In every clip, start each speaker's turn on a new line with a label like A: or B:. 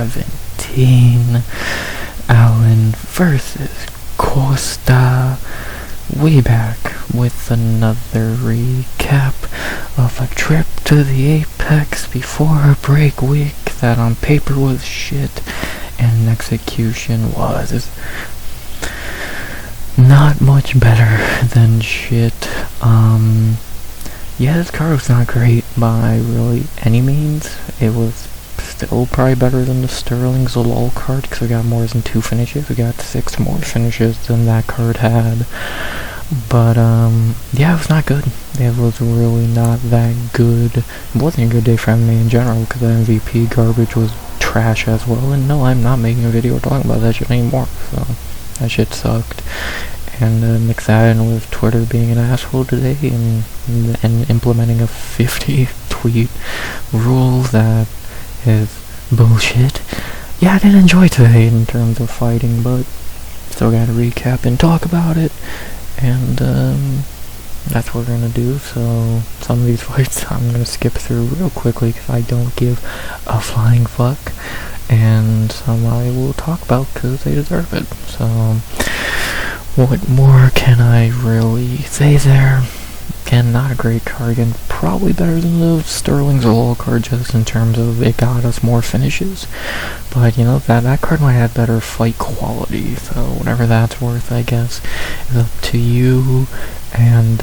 A: 117. Allen versus Costa. Way back with another recap of a trip to the Apex before a break week that on paper was shit and execution was not much better than shit. Yeah, this card was not great by really any means. It was still probably better than the Sterling's LOL card because we got more than 2 finishes. We got 6 more finishes than that card had. But, yeah, it was not good. It was really not that good. It wasn't a good day for MMA in general because the MVP garbage was trash as well. And no, I'm not making a video talking about that shit anymore. So, that shit sucked. And mix that in with Twitter being an asshole today and implementing a 50 tweet rule that is bullshit. Yeah, I didn't enjoy today in terms of fighting, but still gotta recap and talk about it. And that's what we're gonna do. So some of these fights I'm gonna skip through real quickly because I don't give a flying fuck. And some I will talk about because they deserve it. So what more can I really say there? Again, not a great card. Again, probably better than the Sterling's LOL card just in terms of it got us more finishes. But, you know, that card might have better fight quality. So, whatever that's worth, I guess, is up to you. And,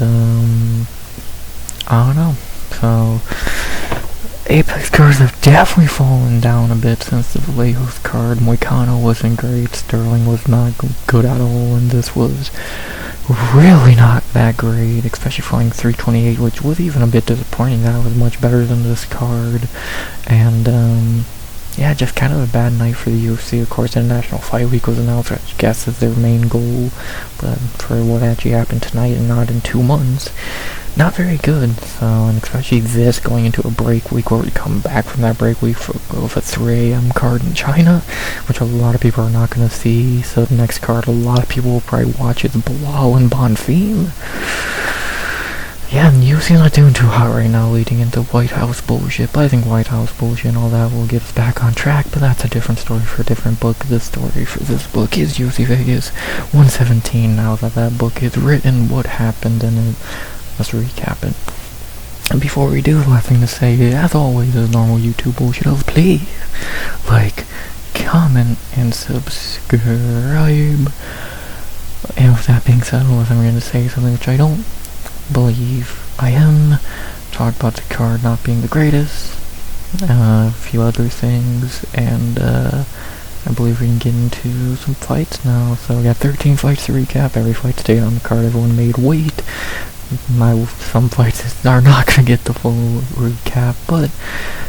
A: I don't know. So, Apex cards have definitely fallen down a bit since the Vallejo's card. Moicano wasn't great, Sterling was not good at all, and this was really not that great, especially flying 328, which was even a bit disappointing. That was much better than this card. And, yeah, just kind of a bad night for the UFC. Of course, International Fight Week was announced, which I guess is their main goal, but for what actually happened tonight and not in 2 months, not very good. So, and especially this going into a break week where we come back from that break week with a 3 a.m. card in China, which a lot of people are not going to see. So the next card a lot of people will probably watch is Bilal and Bonfim. Yeah, and UFC's not doing too hot right now leading into White House bullshit, but I think White House bullshit and all that will get us back on track, but that's a different story for a different book. The story for this book is UFC Vegas 117. Now that book is written, what happened in it, let's recap it. And before we do, last thing to say, as always, is normal YouTube bullshit of please like, comment, and subscribe. And with that being said, unless I'm going to say something which I don't believe I am, talk about the card not being the greatest, a few other things, and I believe we can get into some fights now. So we got 13 fights to recap. Every fight stayed on the card. Everyone made weight. Some fights are not going to get the full recap, but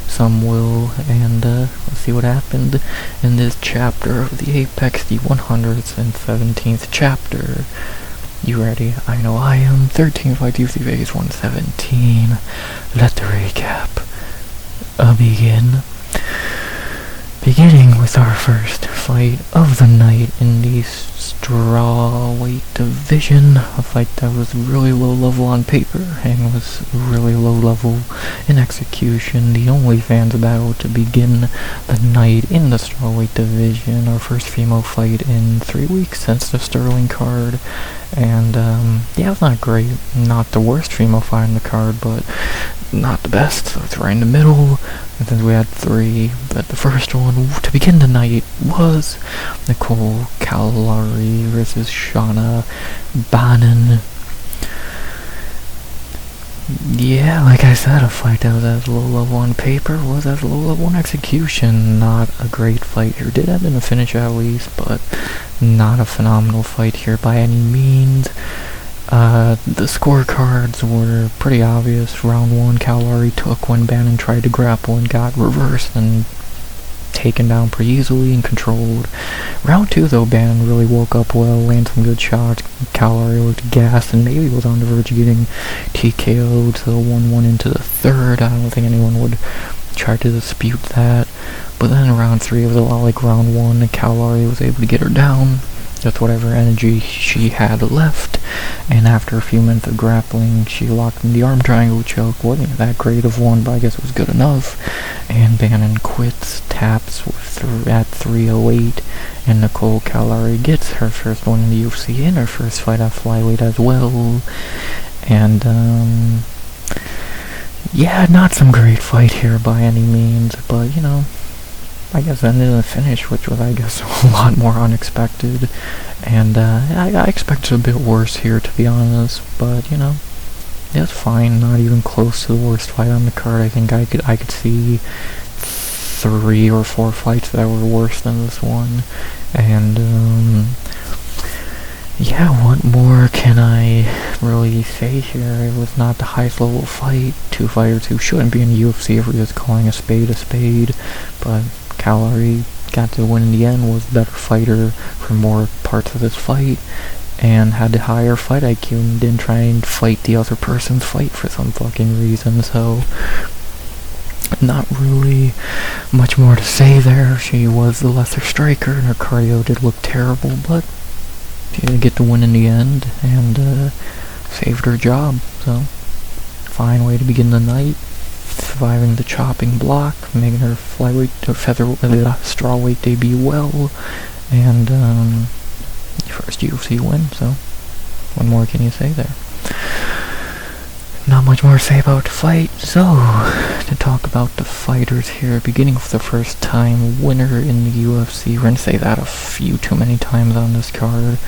A: some will, and let's see what happened in this chapter of the Apex, the 117th chapter. You ready? I know I am. 13 fights, UFC Vegas 117. Let the recap begin. Beginning with our first fight of the night in the strawweight division, a fight that was really low level on paper and was really low level in execution. The only fans battle to begin the night in the strawweight division, our first female fight in 3 weeks since the Sterling card. And yeah, it was not great, not the worst female fight on the card, but not the best, so it's right in the middle. And then we had 3, but the first one to begin the night was Nicole Calari versus Shauna Bannon. Yeah, like I said, a fight that was as low level on paper was as low level in execution. Not a great fight here. Did end in a finish at least, but not a phenomenal fight here by any means. The scorecards were pretty obvious. Round 1, Calari took when Bannon tried to grapple and got reversed and taken down pretty easily and controlled. Round 2, though, Bannon really woke up well, landed some good shots. Calari looked gassed and maybe was on the verge of getting TKO'd, so 1-1 into the third. I don't think anyone would try to dispute that. But then in round 3, it was a lot like round 1. Calari was able to get her down with whatever energy she had left, and after a few minutes of grappling, she locked in the arm triangle choke. Wasn't that great of one, but I guess it was good enough. And Bannon quits, taps at 308, and Nicole Calari gets her first one in the UFC and her first fight at flyweight as well. And yeah, not some great fight here by any means, but you know, I guess ended in a finish, which was, I guess, a lot more unexpected, and I expected a bit worse here, to be honest, but, you know, it's fine, not even close to the worst fight on the card. I think I could see 3 or 4 fights that were worse than this one, and, yeah, what more can I really say here? It was not the highest level fight. Two fighters who shouldn't be in the UFC if we're just calling a spade, but Calari got to win in the end, was the better fighter for more parts of this fight, and had the higher fight IQ and didn't try and fight the other person's fight for some fucking reason, so not really much more to say there. She was the lesser striker, and her cardio did look terrible, but she did get to win in the end, and saved her job, so fine way to begin the night. Surviving the chopping block, making her flyweight or strawweight debut well, and first UFC win, so what more can you say there? Not much more to say about the fight, so to talk about the fighters here, beginning with the first time winner in the UFC, we're going to say that a few too many times on this card,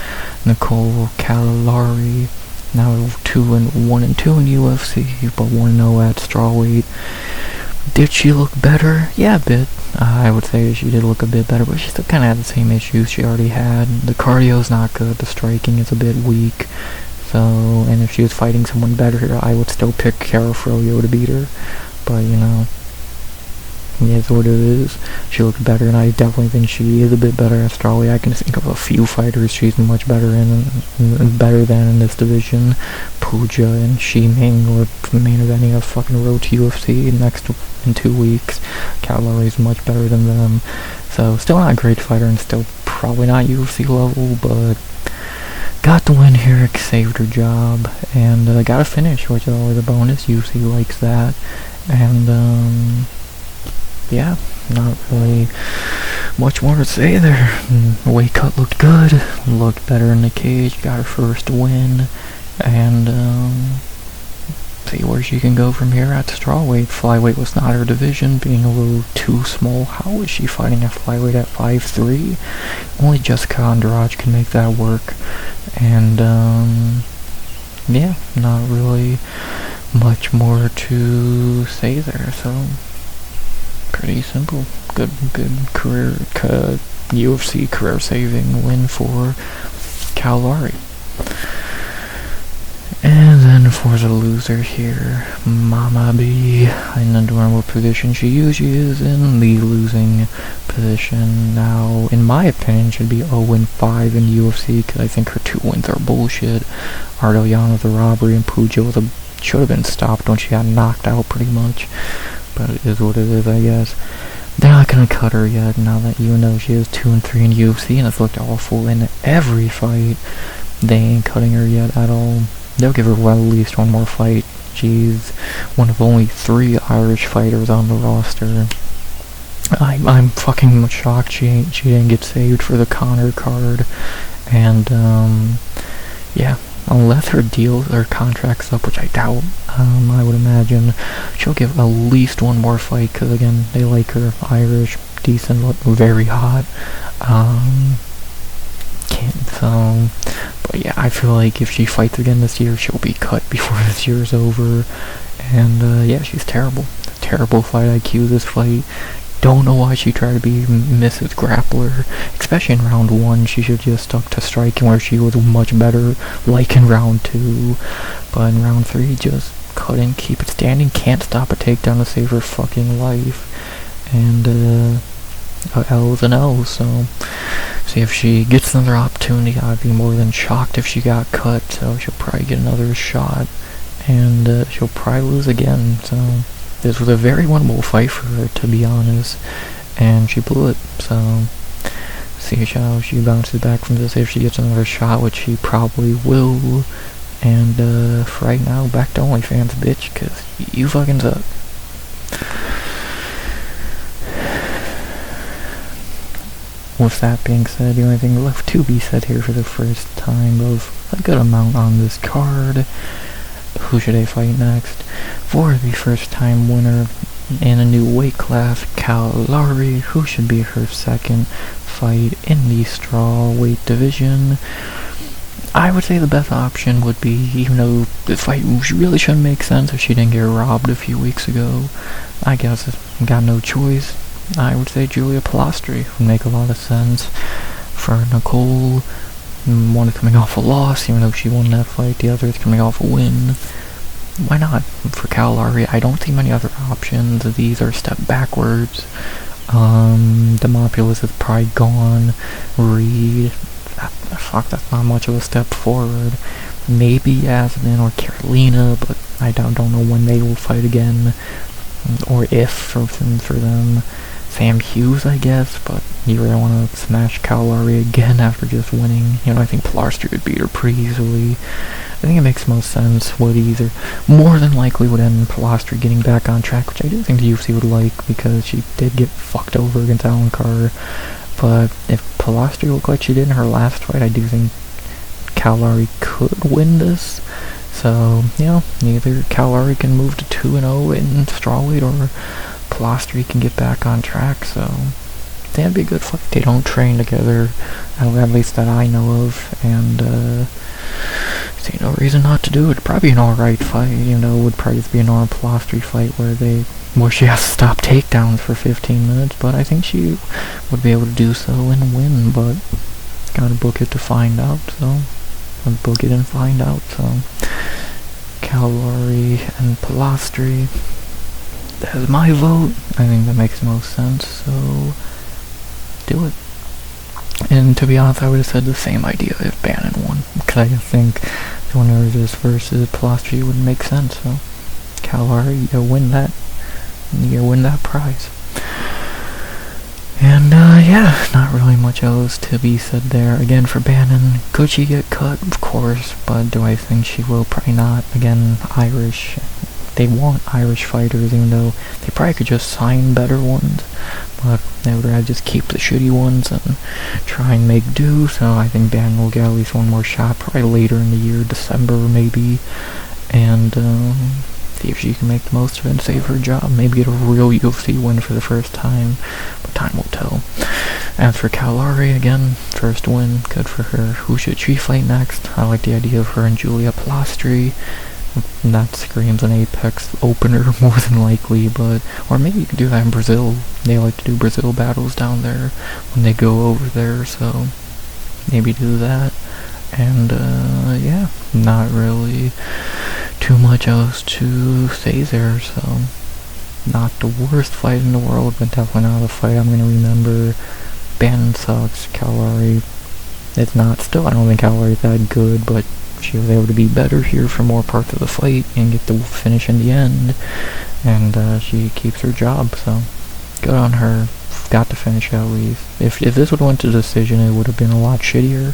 A: Nicole Calari. Now 2-1-2 in UFC, but 1-0 at strawweight. Did she look better? Yeah, a bit. I would say she did look a bit better, but she still kind of had the same issues she already had. The cardio's not good, the striking is a bit weak. So, and if she was fighting someone better, I would still pick Cara Froyo to beat her. But, you know, it is what it is. She looked better, and I definitely think she is a bit better at strawweight. I can think of a few fighters she's much better better than in this division. Pooja and Shiming were main eventing a fucking road to UFC in 2 weeks. Calari's much better than them. So, still not a great fighter, and still probably not UFC level, but got the win here, saved her job, and got a finish, which is always a bonus. UFC likes that, and yeah, not really much more to say there. Weight cut looked good, looked better in the cage, got her first win, and see where she can go from here at strawweight. Flyweight was not her division, being a little too small. How is she fighting at flyweight at 5'3"? Only Jessica Andrade can make that work, and yeah, not really much more to say there, so pretty simple. Good career, UFC career-saving win for Calari. And then for the loser here, Mama B, in the normal position she usually is in, the losing position. Now, in my opinion, should be 0-5 in the UFC, because I think her 2 wins are bullshit. Ardellana was a robbery, and Pooja should have been stopped when she got knocked out pretty much. But it is what it is, I guess. They're not gonna cut her yet, now that you know she is 2-3 in UFC, and it's looked awful in every fight. They ain't cutting her yet at all. They'll give her at least one more fight. She's one of only 3 Irish fighters on the roster. I'm fucking shocked she didn't get saved for the Conor card. And yeah, unless her contract's up, which I doubt, I would imagine she'll give at least one more fight, because again, they like her. Irish, decent, very hot. But yeah, I feel like if she fights again this year, she'll be cut before this year's over. And yeah, she's terrible. Terrible fight IQ this fight. Don't know why she tried to be Mrs. Grappler, especially in round 1. She should just stuck to striking, where she was much better, like in round 2. But in round 3, just couldn't keep it standing. Can't stop a takedown to save her fucking life. And L is an L, so see if she gets another opportunity. I'd be more than shocked if she got cut, so she'll probably get another shot, and she'll probably lose again. So this was a very winnable fight for her, to be honest, and she blew it. So see how she bounces back from this if she gets another shot, which she probably will. And for right now, back to OnlyFans, bitch, cause you fucking suck. With that being said, the only thing left to be said here for the first time of a good amount on this card. Who should I fight next? For the first time winner in a new weight class, Kalari, who should be her second fight in the straw weight division. I would say the best option would be, even though the fight really shouldn't make sense if she didn't get robbed a few weeks ago, I guess I got no choice. I would say Julia Pilastri would make a lot of sense for Nicole. One is coming off a loss, even though she won that fight. The other is coming off a win. Why not? For Kalari, I don't see many other options. These are a step backwards. Demopoulos is probably gone. Reed, fuck, that's not much of a step forward. Maybe Yasmin or Carolina, but I don't know when they will fight again, or if for them. Sam Hughes, I guess, but you really want to smash Kalari again after just winning. You know, I think Pilastri would beat her pretty easily. I think it makes most sense. Would either more than likely would end Pilastri getting back on track, which I do think the UFC would like, because she did get fucked over against Alan Carr. But if Pilastri looked like she did in her last fight, I do think Kalari could win this. So, you know, either Kalari can move to 2-0 in strawweight, or Pilastri can get back on track. So that'd be a good fight. They don't train together, at least that I know of, and see no reason not to do it. Probably an alright fight, even though it would probably just be a normal Pilastri fight where she has to stop takedowns for 15 minutes, but I think she would be able to do so and win, but gotta book it to find out, so book it and find out. So Kalari and Pilastri, that's my vote. I think that makes the most sense, so do it. And to be honest, I would have said the same idea if Bannon won, because I think the winner of this versus Pilastri wouldn't make sense. So Kalari, you gotta win that. You gotta win that prize. And yeah, not really much else to be said there. Again, for Bannon, could she get cut? Of course, but do I think she will? Probably not. Again, Irish. They want Irish fighters, even though they probably could just sign better ones, but they would rather just keep the shitty ones and try and make do. So I think Bannon will get at least one more shot, probably later in the year, December maybe, and see if she can make the most of it and save her job. Maybe get a real UFC win for the first time, but time will tell. As for Kalari, again, first win, good for her. Who should she fight next? I like the idea of her and Julia Pilastri. That screams an Apex opener more than likely, but or maybe you could do that in Brazil. They like to do Brazil battles down there when they go over there, so maybe do that. And yeah, not really too much else to say there, so not the worst fight in the world, but definitely not a fight I'm gonna remember. Bannon sucks. Kalari, it's not still, I don't think Kalari's that good, but she was able to be better here for more parts of the fight and get the finish in the end, and she keeps her job, so good on her. Got to finish at least. If this would have went to decision, it would have been a lot shittier.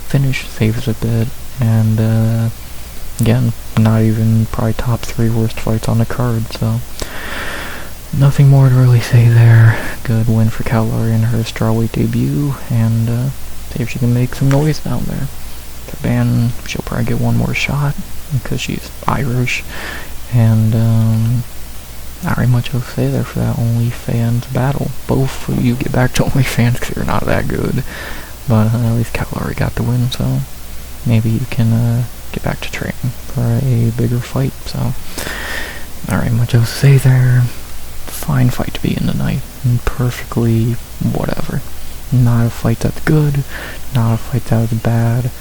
A: Finish saves a bit, and again, not even probably top 3 worst fights on the card, so nothing more to really say there. Good win for Kalari in her strawweight debut, and see if she can make some noise down there. Bannon, she'll probably get one more shot because she's Irish, and not very much else to say there for that OnlyFans battle. Both of you get back to OnlyFans because you're not that good, but at least Kalari got the win, so maybe you can get back to training for a bigger fight. So not very much else to say there. Fine fight to be in tonight, and perfectly whatever. Not a fight that's good, not a fight that was bad.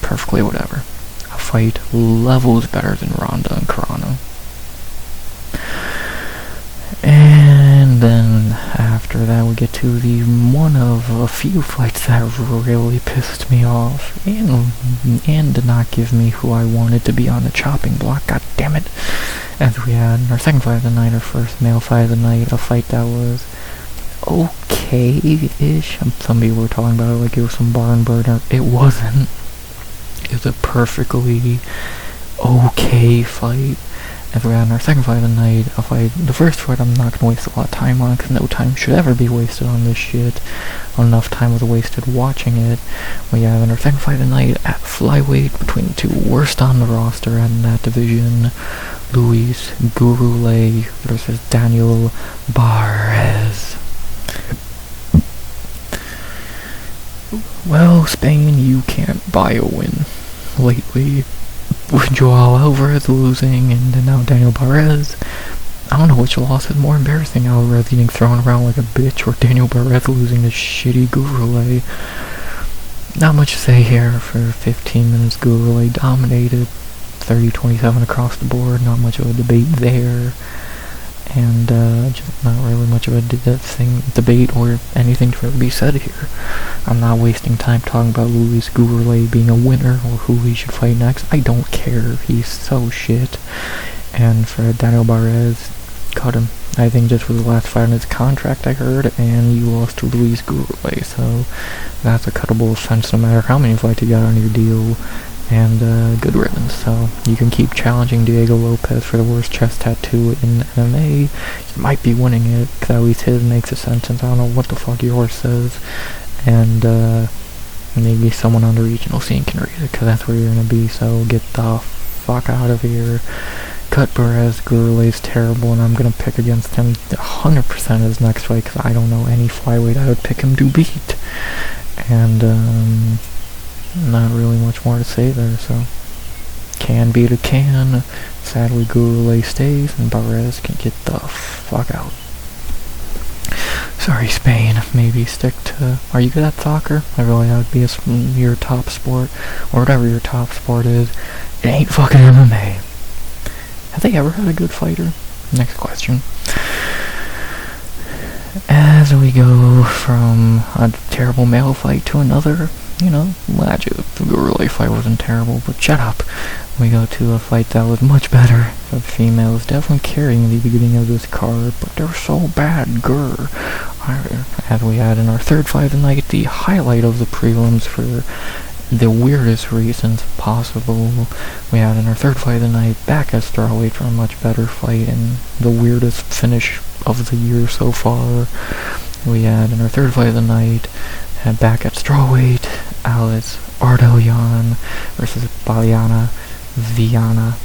A: Perfectly whatever. A fight levels better than Ronda and Carano. And then after that we get to the one of a few fights that really pissed me off and did not give me who I wanted to be on the chopping block. God damn it. As we had our second fight of the night, our first male fight of the night, a fight that was okay-ish. Some people were talking about it like it was some barn burner. It wasn't. It was a perfectly okay fight. And we had our second fight of the night, the first fight I'm not going to waste a lot of time on, because no time should ever be wasted on this shit. Enough time was wasted watching it. We have in our second fight of the night at flyweight between the two worst on the roster in that division, Luis Gurule versus Daniel Barres. Well, Spain, you can't buy a win lately. With Joao Alvarez losing, and then now Daniel Barres. I don't know which loss is more embarrassing, Alvarez getting thrown around like a bitch, or Daniel Barres losing to shitty Gurule. Not much to say here. For 15 minutes, Gurule dominated, 30-27 across the board. Not much of a debate there. And just not really much of a debate or anything to be said here. I'm not wasting time talking about Luis Gurule being a winner or who he should fight next. I don't care. He's so shit. And for Daniel Barres, cut him. I think this was the last fight on his contract, I heard, and you lost to Luis Gurule, so that's a cuttable offense no matter how many fights you got on your deal. And good riddance. So you can keep challenging Diego Lopez for the worst chest tattoo in MMA. You might be winning it, because at least his makes a sentence. I don't know what the fuck yours says. And maybe someone on the regional scene can read it, because that's where you're gonna be. So get the fuck out of here. Cut Barres. Gurule's terrible, and I'm gonna pick against him 100% his next fight, because I don't know any flyweight I would pick him to beat. And not really much more to say there, so can beat a can. Sadly, Gurule stays, and Barres can get the fuck out. Sorry, Spain. Maybe stick to... Are you good at soccer? I really would be your top sport, or whatever your top sport is. It ain't fucking MMA. Have they ever had a good fighter? Next question. As we go from a terrible male fight to another, the Gurule fight wasn't terrible, but shut up. We go to a fight that was much better. The females definitely carrying the beginning of this card, but they're so bad, As we had in our third fight of the night, the highlight of the prelims for the weirdest reasons possible. We had in our third fight of the night, back at strawweight for a much better fight, and the weirdest finish of the year so far. We had in our third fight of the night, back at strawweight, Alex Ardoyan versus Baliana Viana.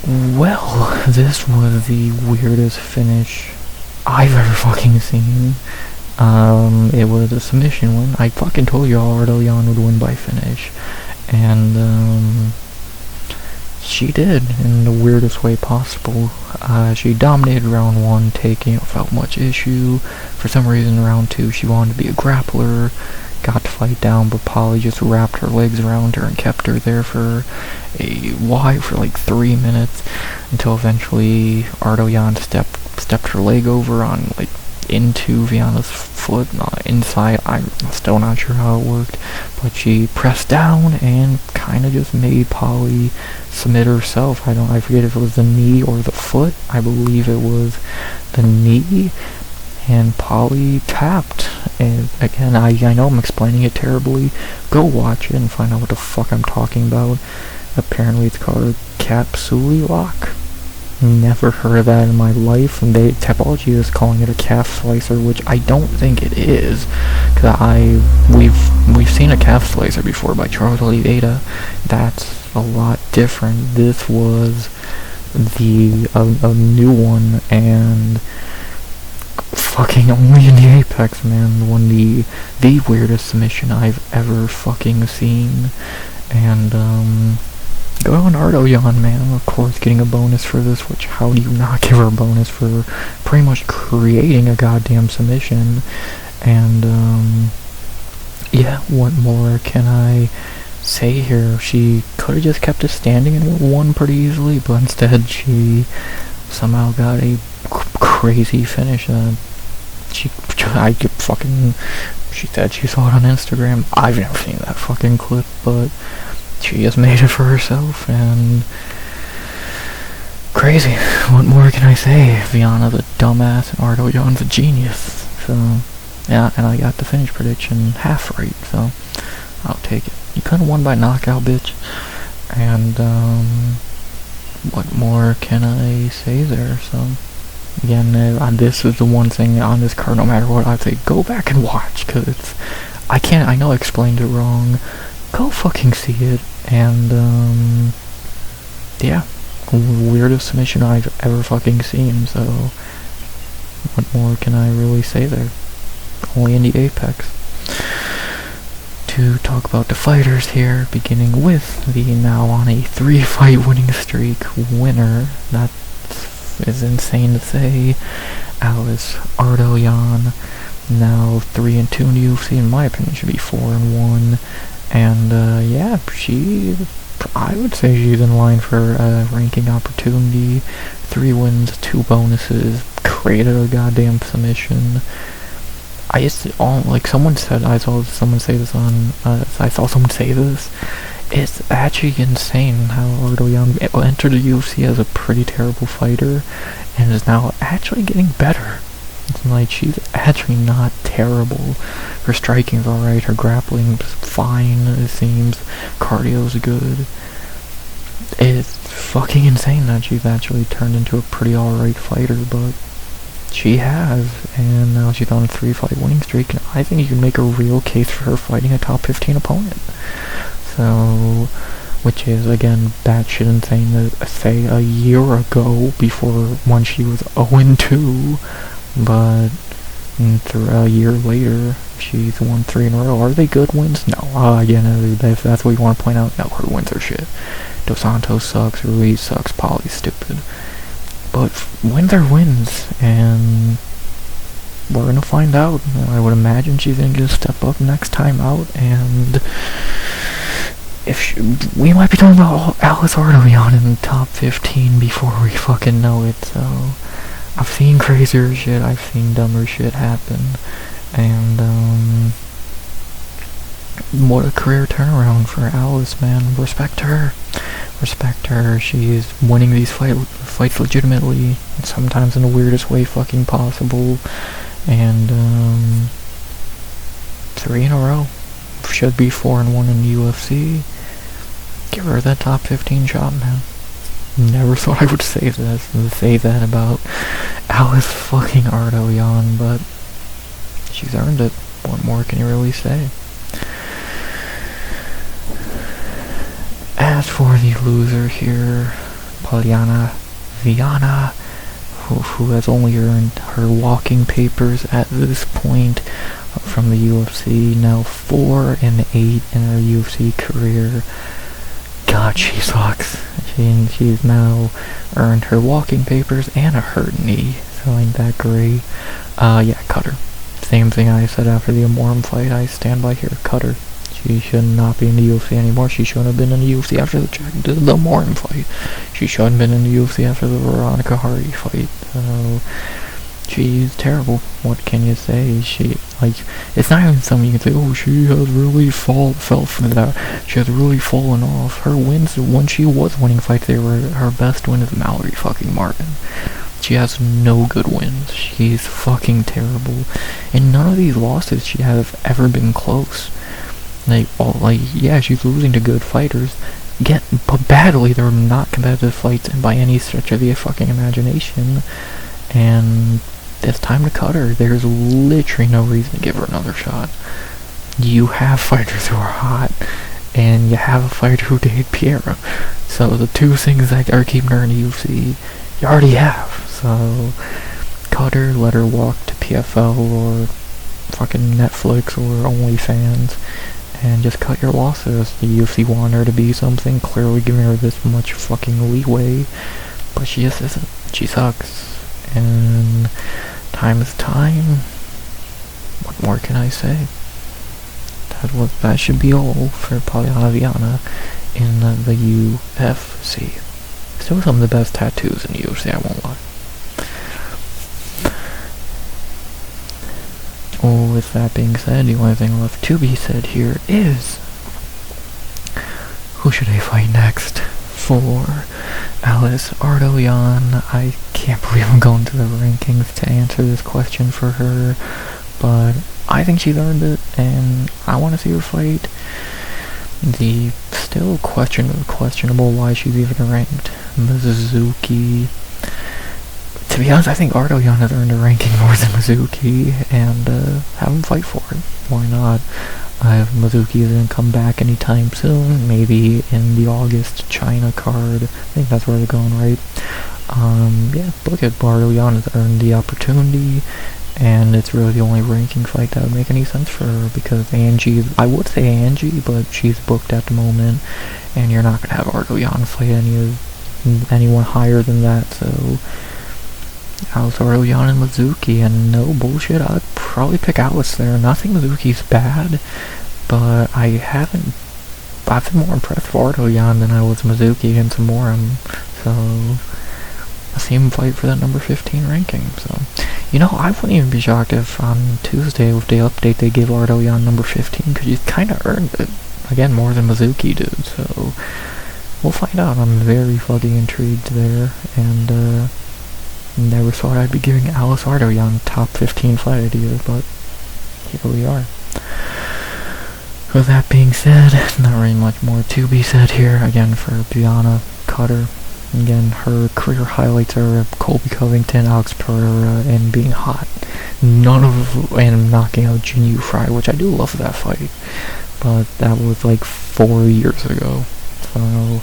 A: Well, this was the weirdest finish I've ever fucking seen. It was a submission win. I fucking told you Ardoyan would win by finish. And, she did, in the weirdest way possible. She dominated round 1, taking it without much issue. For some reason, round 2, she wanted to be a grappler, got to fight down, but Polly just wrapped her legs around her and kept her there for like 3 minutes, until eventually Ardoyan stepped her leg over on, into Viana's foot, inside. I'm still not sure how it worked, but she pressed down and kind of just made Polly submit herself. I forget if it was the knee or the foot. I believe it was the knee, and Polly tapped. And again, I know I'm explaining it terribly. Go watch it and find out what the fuck I'm talking about. Apparently it's called capsule lock. Never heard of that in my life, and Tapology is calling it a calf slicer, which I don't think it is, because we've seen a calf slicer before by Charles Oliveira. That's a lot different. This was a new one, and fucking only in the Apex, man. The weirdest submission I've ever fucking seen. And go on Ardoyan, man. Of course, getting a bonus for this, which how do you not give her a bonus for pretty much creating a goddamn submission? And, yeah, what more can I say here? She could have just kept it standing and won pretty easily, but instead she somehow got a crazy finish. She said she saw it on Instagram. I've never seen that fucking clip, but she just made it for herself, and Crazy. What more can I say? Viana the dumbass and Ardo Jan's a genius. So, yeah, and I got the finish prediction half right, so I'll take it. You could've won by knockout, bitch. And, what more can I say there? So, again, this is the one thing on this card, no matter what, I'd say go back and watch, because it's, I know I explained it wrong. Go fucking see it, and, yeah. Weirdest submission I've ever fucking seen, so what more can I really say there? Only in the Apex. To talk about the fighters here, beginning with the now on a 3-fight winning streak winner. That is insane to say. Alice Ardoyan, now 3-2 in the UFC. In my opinion, should be 4-1. And yeah, I would say she's in line for a ranking opportunity. 3 wins, 2 bonuses, created a goddamn submission. I saw someone say this on, I saw someone say this. It's actually insane how Ardoyan entered the UFC as a pretty terrible fighter, and is now actually getting better. It's like, she's actually not terrible. Her striking's alright, her grappling's fine, it seems. Cardio's good. It's fucking insane that she's actually turned into a pretty alright fighter, but she has, and now she's on a 3-fight winning streak, and I think you can make a real case for her fighting a top 15 opponent. So, which is, again, batshit insane to say a year ago, when she was 0-2, but a year later, she's won 3 in a row. Are they good wins? No. Again, if that's what you want to point out, no, her wins are shit. Dos Santos sucks, Ruiz sucks, Polly's stupid. But wins are wins, and we're gonna find out. I would imagine she's gonna get a step up next time out, and we might be talking about Alice Ardoyan in the top 15 before we fucking know it. So I've seen crazier shit, I've seen dumber shit happen, and what a career turnaround for Alice, man. Respect her. She's winning these fights legitimately, sometimes in the weirdest way fucking possible, and 3 in a row. Should be 4-1 in the UFC. Give her that top 15 shot, man. Never thought I would say that about Alice fucking Ardoyan, but she's earned it. What more can you really say? As for the loser here, Polyana Viana, who has only earned her walking papers at this point from the UFC, now 4-8 in her UFC career. God, she sucks. She's now earned her walking papers and a hurt knee, so ain't that great. Yeah, cut her. Same thing I said after the Amorim fight, I stand by here, cut her. She should not be in the UFC anymore. She shouldn't have been in the UFC after the Morin fight. She shouldn't have been in the UFC after the Veronica Hardy fight. She's terrible. What can you say? It's not even something you can say, oh, she has really fell from that. She has really fallen off. Her wins, when she was winning fights, her best win is Mallory fucking Martin. She has no good wins. She's fucking terrible. And none of these losses she has ever been close. Yeah, she's losing to good fighters, but badly. They're not competitive fights by any stretch of the fucking imagination, and it's time to cut her. There's literally no reason to give her another shot. You have fighters who are hot, and you have a fighter who dated Piera, so the two things that are keeping her in the UFC, you already have, so cut her, let her walk to PFL, or fucking Netflix, or OnlyFans, and just cut your losses. The UFC wanted her to be something, clearly giving her this much fucking leeway, but she just isn't. She sucks. And time is time. What more can I say? That should be all for Polyana Viana in the UFC. Still some of the best tattoos in the UFC, I won't lie. Well, with that being said, the only thing left to be said here is, who should I fight next for Alice Ardoyan, I can't believe I'm going to the rankings to answer this question for her, but I think she's earned it, and I want to see her fight. The still questionable why she's even ranked. Mizuki. To be honest, I think Ardoyan has earned a ranking more than Mizuki, and have him fight for it. Why not? If Mizuki doesn't come back anytime soon, maybe in the August China card. I think that's where they're going, right? Yeah, look at Ardoyan has earned the opportunity, and it's really the only ranking fight that would make any sense for her, because I would say Angie, but she's booked at the moment, and you're not going to have Ardoyan fight anyone higher than that, so Alice Ardoyan and Mizuki, and no bullshit, I'd probably pick Alice there. Nothing Mizuki's bad, but I've been more impressed with Ardoyan than I was Mizuki and Samoram, so I see him fight for that number 15 ranking, so I wouldn't even be shocked if on Tuesday with the update they gave Ardoyan number 15, because he's kinda earned it, again, more than Mizuki did, so we'll find out. I'm very fucking intrigued there, and never thought I'd be giving Alice Ardoyan top 15 fight idea, but here we are. With that being said, not really much more to be said here. Again, for Brianna Cutter, again, her career highlights are Colby Covington, Alex Pereira, and being hot. And knocking out Jin Yu Fry, which I do love that fight, but that was like 4 years ago. So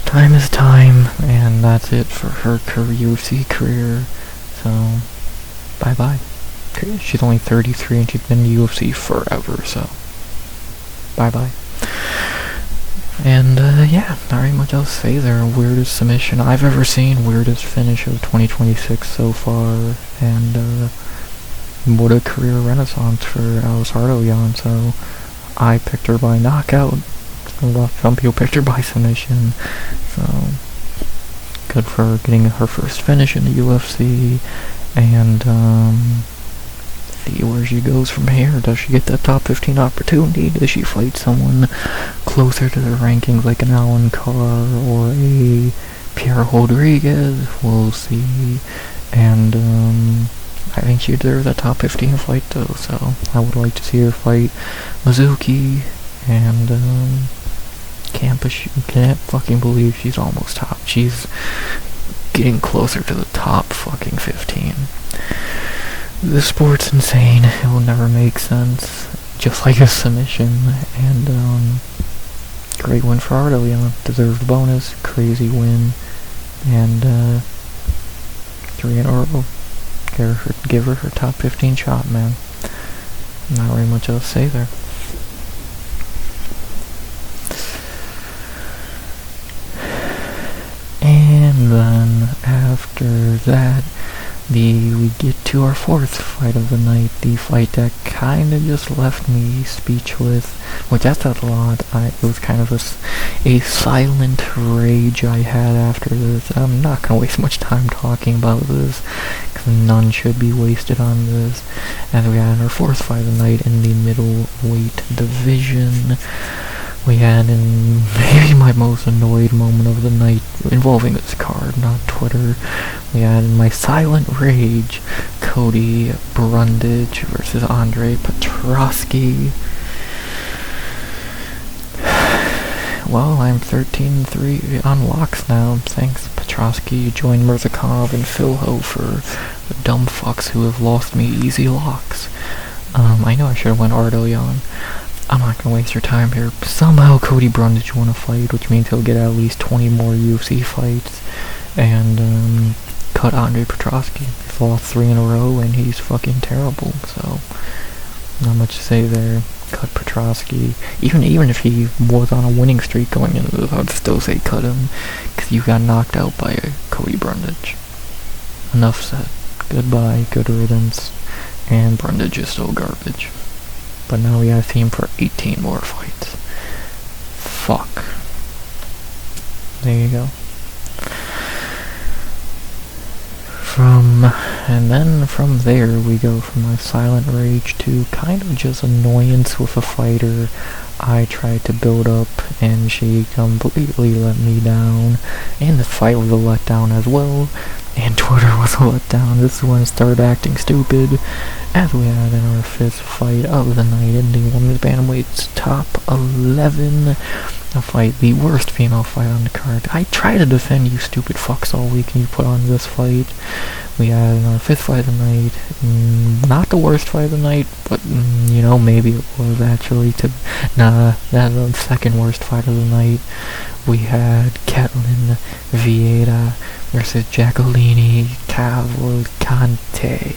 A: time is time, and that's it for her UFC career, so bye-bye. She's only 33 and she's been in UFC forever, so bye-bye. And yeah, not really much else to say there. Weirdest submission I've ever seen, weirdest finish of 2026 so far, and what a career renaissance for Alice Ardoyan. So I picked her by knockout. Some people picked her by submission, so good for her getting her first finish in the UFC, and see where she goes from here. Does she get that top 15 opportunity? Does she fight someone closer to the rankings like an Alan Carr or a Pierre Rodriguez? We'll see, and I think she deserves that top 15 fight though, so I would like to see her fight Mizuki, and can't fucking believe she's almost top. She's getting closer to the top fucking 15. This sport's insane. It will never make sense. Just like a submission. And great win for Ardoyan. Deserved bonus. Crazy win. And 3 in a row. Give her her top 15 shot, man. Not very much else to say there. And then after that, we get to our fourth fight of the night, the fight that kind of just left me speechless, which I thought a lot. It was kind of a silent rage I had after this. I'm not going to waste much time talking about this, because none should be wasted on this. As we had our fourth fight of the night in the middleweight division. We had in maybe my most annoyed moment of the night involving this card, not Twitter. We had in my silent rage, Cody Brundage versus Andre Petrosky. Well, I'm 13-3 on locks now. Thanks, Petrosky. Join Murzakov and Phil Ho for the dumb fucks who have lost me easy locks. I know I should have went Ardoyan. I'm not gonna waste your time here. Somehow Cody Brundage won a fight, which means he'll get at least 20 more UFC fights, and cut Andre Petrosky. He's lost 3 in a row, and he's fucking terrible, so not much to say there. Cut Petrosky. Even if he was on a winning streak going into this, I'd still say cut him, because you got knocked out by Cody Brundage. Enough said. Goodbye, good riddance, and Brundage is still garbage. But now we have a team for 18 more fights. Fuck. There you go. And then from there we go from my silent rage to kind of just annoyance with a fighter. I tried to build up, and she completely let me down. And the fight was a letdown as well, and Twitter was a letdown. This is when it started acting stupid, as we had in our fifth fight of the night in the women's bantamweight's top 11. A fight, the worst female fight on the card. I try to defend you stupid fucks all week, and you put on this fight. We had in our fifth fight of the night, not the worst fight of the night, but, maybe it was actually that's the second worst fight of the night. We had Ketlin Vieira versus Jacqueline Cavalcante.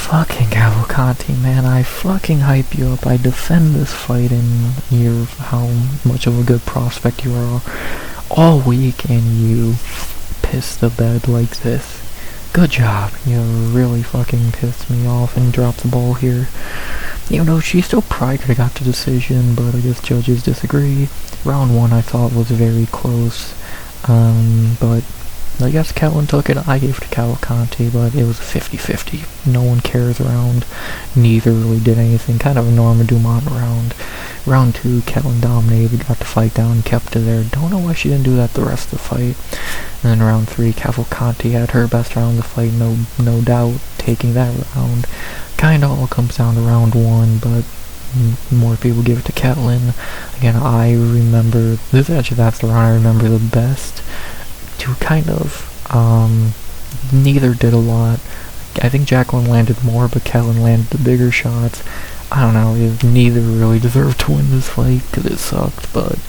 A: Fucking Cavalcante, man, I fucking hype you up. I defend this fight in how much of a good prospect you are all week, and you piss the bed like this. Good job. You really fucking pissed me off and dropped the ball here. Even though she still probably could have got the decision, but I guess judges disagree. Round 1 I thought was very close, but I guess Ketlin took it. I gave it to Cavalcante, but it was 50-50. No one cares round. Neither really did anything. Kind of a Norma Dumont round. Round 2, Ketlin dominated, got the fight down, kept it there. Don't know why she didn't do that the rest of the fight. And then round 3, Cavalcante had her best round of the fight, no doubt, taking that round. Kinda all comes down to round 1, but more people give it to Ketlin. Again, I remember, that's the round I remember the best. To kind of, neither did a lot. I think Jacqueline landed more, but Ketlin landed the bigger shots. I don't know, neither really deserved to win this fight, because it sucked, but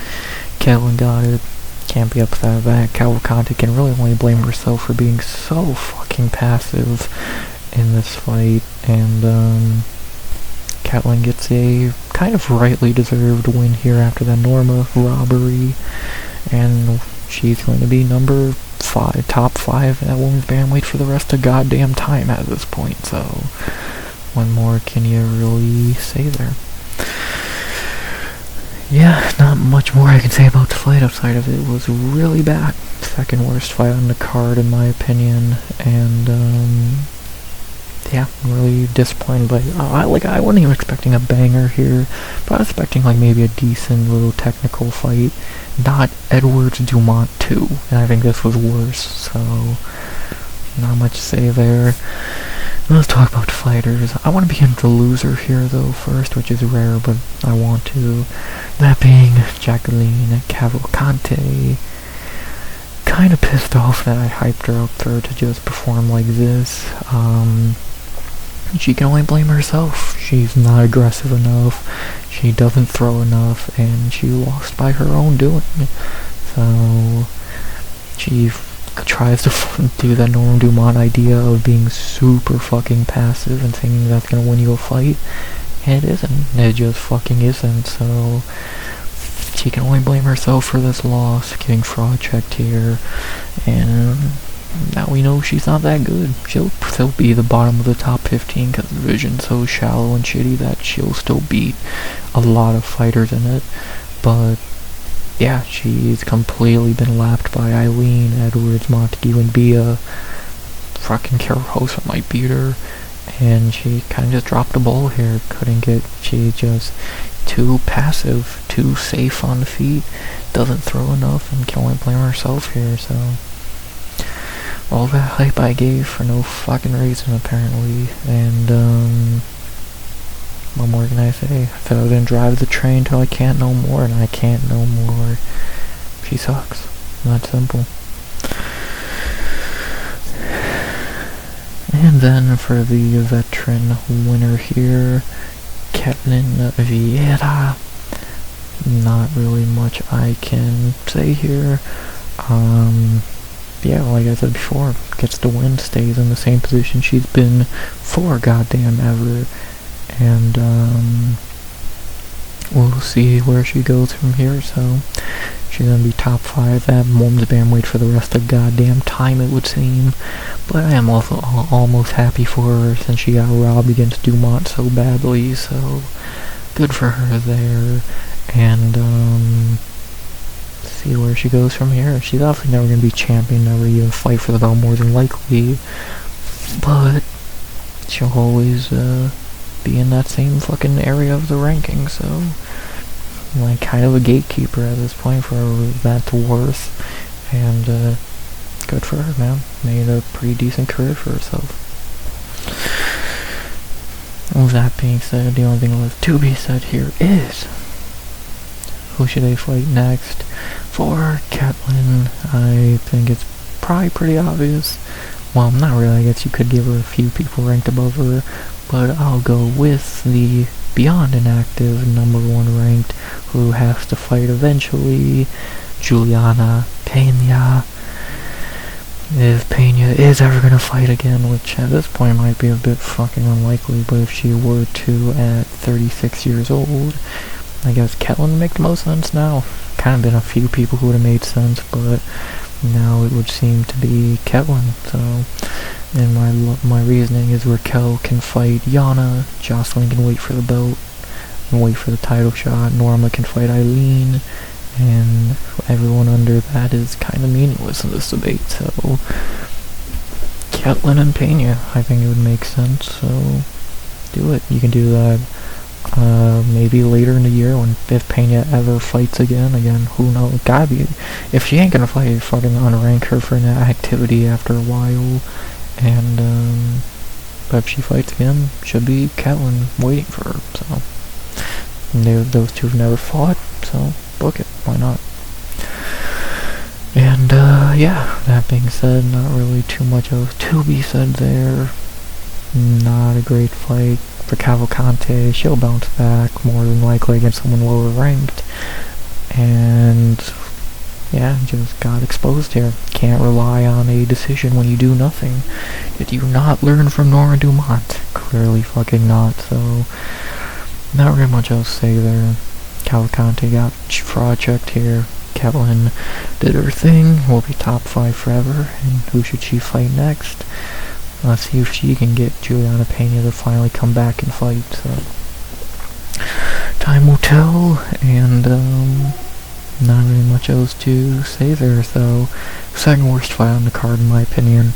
A: Ketlin got it. Can't be upset at that. Cavalcante can really only blame herself for being so fucking passive in this fight, and, Ketlin gets a kind of rightly deserved win here after that Norma robbery, and she's going to be top 5 at women's bantamweight for the rest of goddamn time at this point, so what more can you really say there? Yeah, not much more I can say about the fight outside of it was really bad. Second worst fight on the card in my opinion, and yeah, I'm really disappointed by I wasn't even expecting a banger here, but I was expecting maybe a decent little technical fight, not Edwards Dumont 2, and I think this was worse, so not much to say there. Let's talk about the fighters. I want to begin with the loser here though first, which is rare, but I want to. That being Jacqueline Cavalcante. Kinda pissed off that I hyped her up for her to just perform like this. She can only blame herself. She's not aggressive enough, she doesn't throw enough, and she lost by her own doing. So she tries to do that Norma Dumont idea of being super fucking passive and thinking that's gonna win you a fight, and it isn't. It just fucking isn't, so she can only blame herself for this loss, getting fraud checked here, and now we know she's not that good. She'll still be the bottom of the top 15 because the division's so shallow and shitty that she'll still beat a lot of fighters in it, but yeah, she's completely been lapped by Eileen, Edwards, Montague, and Bia. Fucking Carol Hosa might beat her, and she kind of just dropped the ball here. She's just too passive, too safe on the feet, doesn't throw enough, and can only blame herself here, so all that hype I gave for no fucking reason apparently, and what more can I say? I said I was gonna drive the train till I can't no more, and I can't no more. She sucks. That simple. And then for the veteran winner here, Ketlin Vieira. Not really much I can say here. Yeah, like I said before, gets the win, stays in the same position she's been for goddamn ever. And we'll see where she goes from here, so she's gonna be top 5 at women's bantamweight for the rest of goddamn time, it would seem. But I am also almost happy for her since she got robbed against Dumont so badly, so good for her there. And see where she goes from here. She's obviously never gonna be champion, never even fight for the belt more than likely, but she'll always be in that same fucking area of the ranking, so like kind of a gatekeeper at this point for that worth, and good for her, man. Made a pretty decent career for herself. With that being said, the only thing left to be said here is, who should they fight next? For Caitlyn, I think it's probably pretty obvious. Well, not really, I guess you could give her a few people ranked above her, but I'll go with the beyond inactive #1 ranked, who has to fight eventually, Juliana Pena. If Pena is ever gonna fight again, which at this point might be a bit fucking unlikely, but if she were to at 36 years old, I guess Caitlyn would make the most sense now. Kind of been a few people who would have made sense, but now it would seem to be Caitlyn. So, and my reasoning is Raquel can fight Yana, Jocelyn can wait for the belt and wait for the title shot, Norma can fight Eileen, and everyone under that is kind of meaningless in this debate. So, Caitlyn and Pena, I think it would make sense. So, do it. You can do that. Maybe later in the year when if Pena ever fights again, who knows? Gotta be. If she ain't gonna fight, fucking unrank her for an activity after a while, and but if she fights again, should be Caitlyn waiting for her. So those two have never fought, so book it. Why not? And yeah. That being said, not really too much else to be said there. Not a great fight for Cavalcante. She'll bounce back more than likely against someone lower ranked, and yeah, just got exposed here. Can't rely on a decision when you do nothing. Did you not learn from Nora Dumont? Clearly fucking not. So not really much else to say there. Cavalcante got fraud checked here. Caitlyn did her thing, will be top 5 forever, and who should she fight next? Let's see if she can get Juliana Pena to finally come back and fight, so time will tell, and not really much else to say there. So second worst fight on the card in my opinion.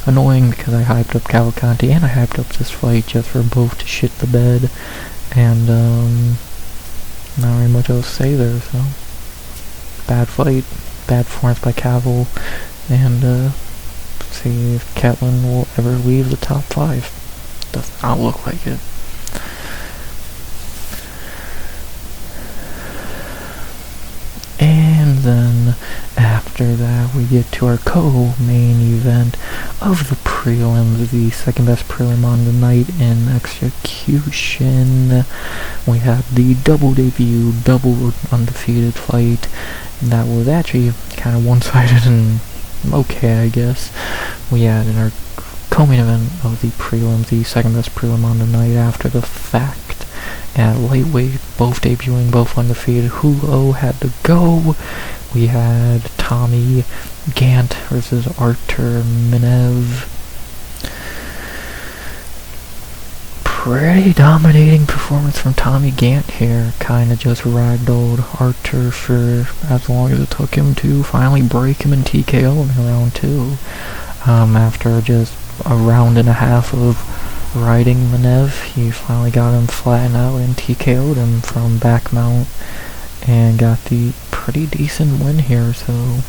A: Annoying because I hyped up Cavalcante and I hyped up this fight just for both to shit the bed, and not really much else to say there. So bad fight, bad performance by Cavill, and see if Caitlyn will ever leave the top 5. Does not look like it. And then after that we get to our co-main event of the prelims, the second best prelim on the night in execution. We have the double debut, double undefeated fight that was actually kind of one-sided and okay, I guess. We had in our co-main event of the prelims, the second best prelim on the night after the fact, at lightweight, both debuting, both undefeated. Hugo had to go. We had Tommy Gant versus Artur Minev. Pretty dominating performance from Tommy Gant here. Kinda just ragdolled Artur for as long as it took him to finally break him in TKO in round 2. After just a round and a half of riding Minev, he finally got him flattened out and TKO'd him from back mount and got the pretty decent win here. So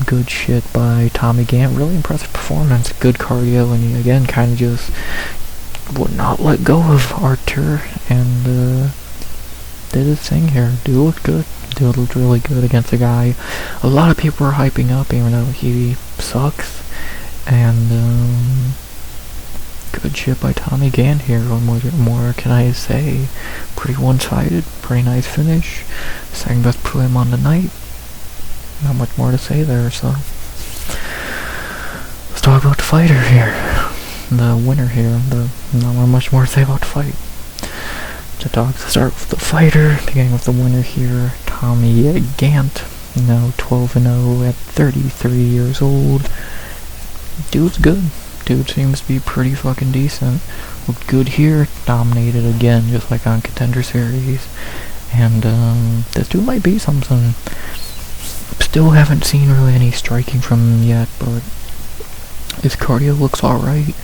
A: good shit by Tommy Gant. Really impressive performance. Good cardio, and he again kind of just would not let go of Artur and did his thing here. Dude looked good. Dude looked really good against a guy a lot of people are hyping up, even though he sucks. And good shit by Tommy Gant here. What more can I say? Pretty one-sided, pretty nice finish. Second best prelim on the night. Not much more to say there, so let's talk about the fighter here. The winner here. Not much more to say about the fight. To start with the fighter, beginning with the winner here, Tommy Gant. Now 12-0 at 33 years old. Dude's good. Dude seems to be pretty fucking decent. Looked good here. Dominated again, just like on Contender Series. And this dude might be something. Still haven't seen really any striking from him yet, but His cardio looks alright.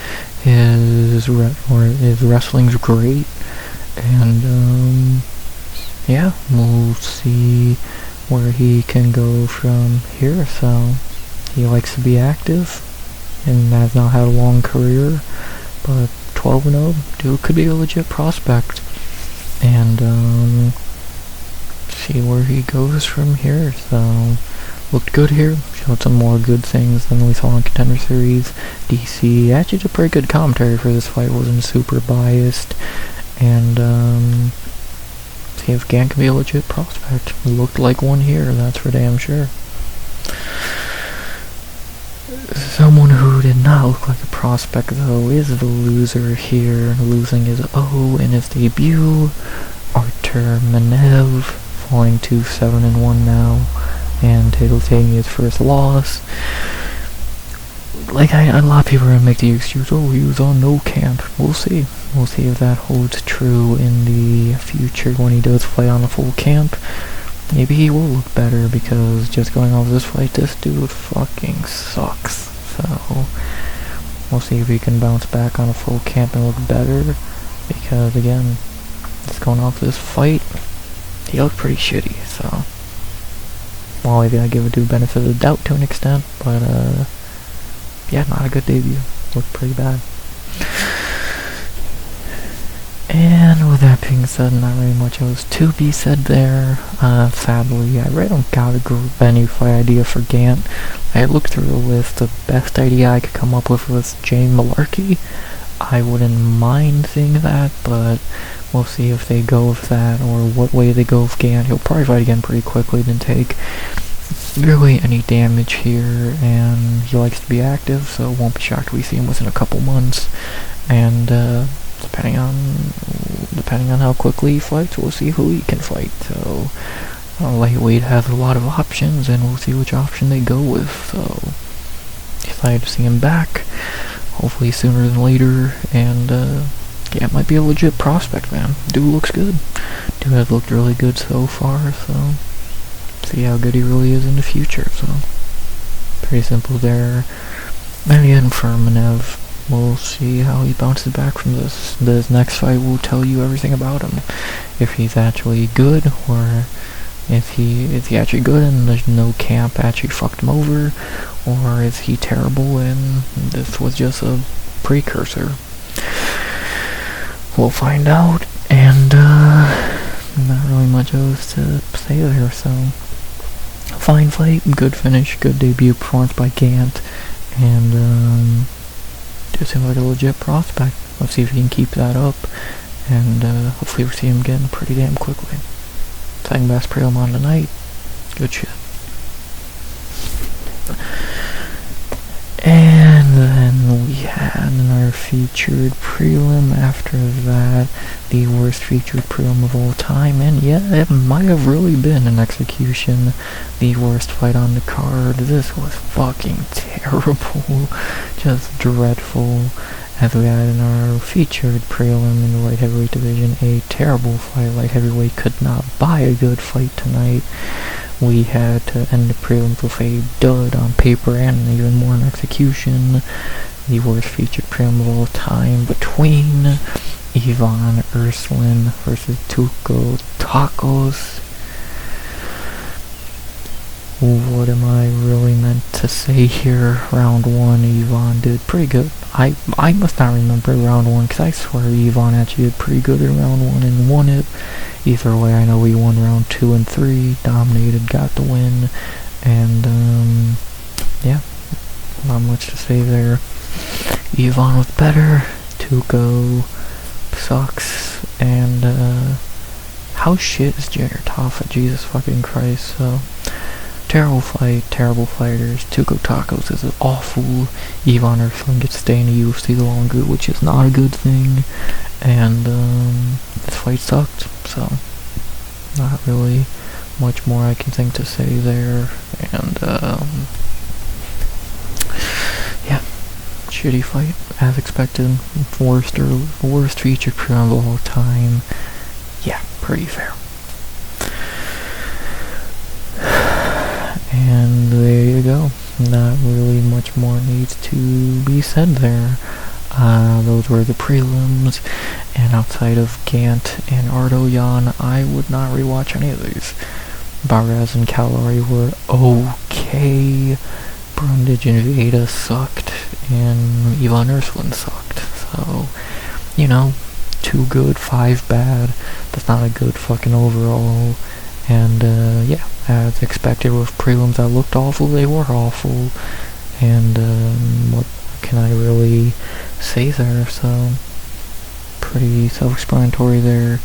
A: His wrestling's great. And, yeah, we'll see where he can go from here. So, he likes to be active and has not had a long career, but 12-0, dude could be a legit prospect. And, see where he goes from here. So, looked good here, showed some more good things than we saw in Contender Series. DC actually did pretty good commentary for this fight, wasn't super biased. And, see if Gant can be a legit prospect. Looked like one here, that's for damn sure. Someone who did not look like a prospect, though, is the loser here, losing his O in his debut. Artur Manev, falling to 7-1 now, and taking his first loss. Like, a lot of people are gonna make the excuse, oh, he was on no camp. We'll see. We'll see if that holds true in the future when he does fight on a full camp. Maybe he will look better, because just going off this fight, this dude fucking sucks. So, we'll see if he can bounce back on a full camp and look better, because again, just going off this fight, he looked pretty shitty, so. Well, I gotta give a dude benefit of the doubt to an extent, but yeah, not a good debut. Looked pretty bad. And with that being said, not really much else to be said there. Sadly, I really don't got any fight idea for Gant. I had looked through the list. The best idea I could come up with was Jane Malarkey. I wouldn't mind seeing that, but we'll see if they go with that or what way they go with Gant. He'll probably fight again pretty quickly, didn't take really any damage here, and he likes to be active, so won't be shocked if we see him within a couple months. And depending on how quickly he fights, we'll see who he can fight. So lightweight has a lot of options, and we'll see which option they go with. So excited to see him back, hopefully sooner than later. And yeah, it might be a legit prospect, man. Dude looks good. Dude has looked really good so far, so see how good he really is in the future. So pretty simple there. And again, for Manev, we'll see how he bounces back from this. This next fight will tell you everything about him. If he's actually good, or if he actually good and there's no camp actually fucked him over, or is he terrible and this was just a precursor. We'll find out, and not really much else to say there. So, fine fight, good finish, good debut performance by Gant, and just seems like a legit prospect. Let's see if he can keep that up, and hopefully we'll see him again pretty damn quickly. Second best prelim on tonight. Good shit. And then we had our featured prelim after that, the worst featured prelim of all time, and yeah, it might have really been an execution, the worst fight on the card. This was fucking terrible, just dreadful. As we had in our featured prelim in the light heavyweight division, a terrible fight. Light heavyweight could not buy a good fight tonight. We had to end the prelims with a dud on paper and even more in execution. The worst featured prelim of all time between Ivan Ursulin versus Tuco Tacos. What am I really meant to say here? Round 1, Ivan did pretty good. I must not remember round 1, because I swear Ivan actually did pretty good in round 1 and won it. Either way, I know he won round 2 and 3, dominated, got the win, and yeah, not much to say there. Ivan was better, Tuco sucks, and how shit is Jagger Taffa? Jesus fucking Christ. So terrible fight, terrible fighters. Tuco Tacos is awful. Ivan Ursulin gets to stay in the UFC the longer, which is not a good thing. And this fight sucked, so not really much more I can think to say there. And yeah, shitty fight as expected. Worst featured prelim of all time. Yeah, pretty fair. And there you go. Not really much more needed needs to be said there. Those were the prelims, and outside of Gant and Ardoyan, I would not rewatch any of these. Barras and Calori were okay. Brundage and Veda sucked, and Ivan Ursulin sucked. So, 2 good, 5 bad. That's not a good fucking overall. And, as expected with prelims that looked awful, they were awful. And, what can I really say there? So, pretty self-explanatory there.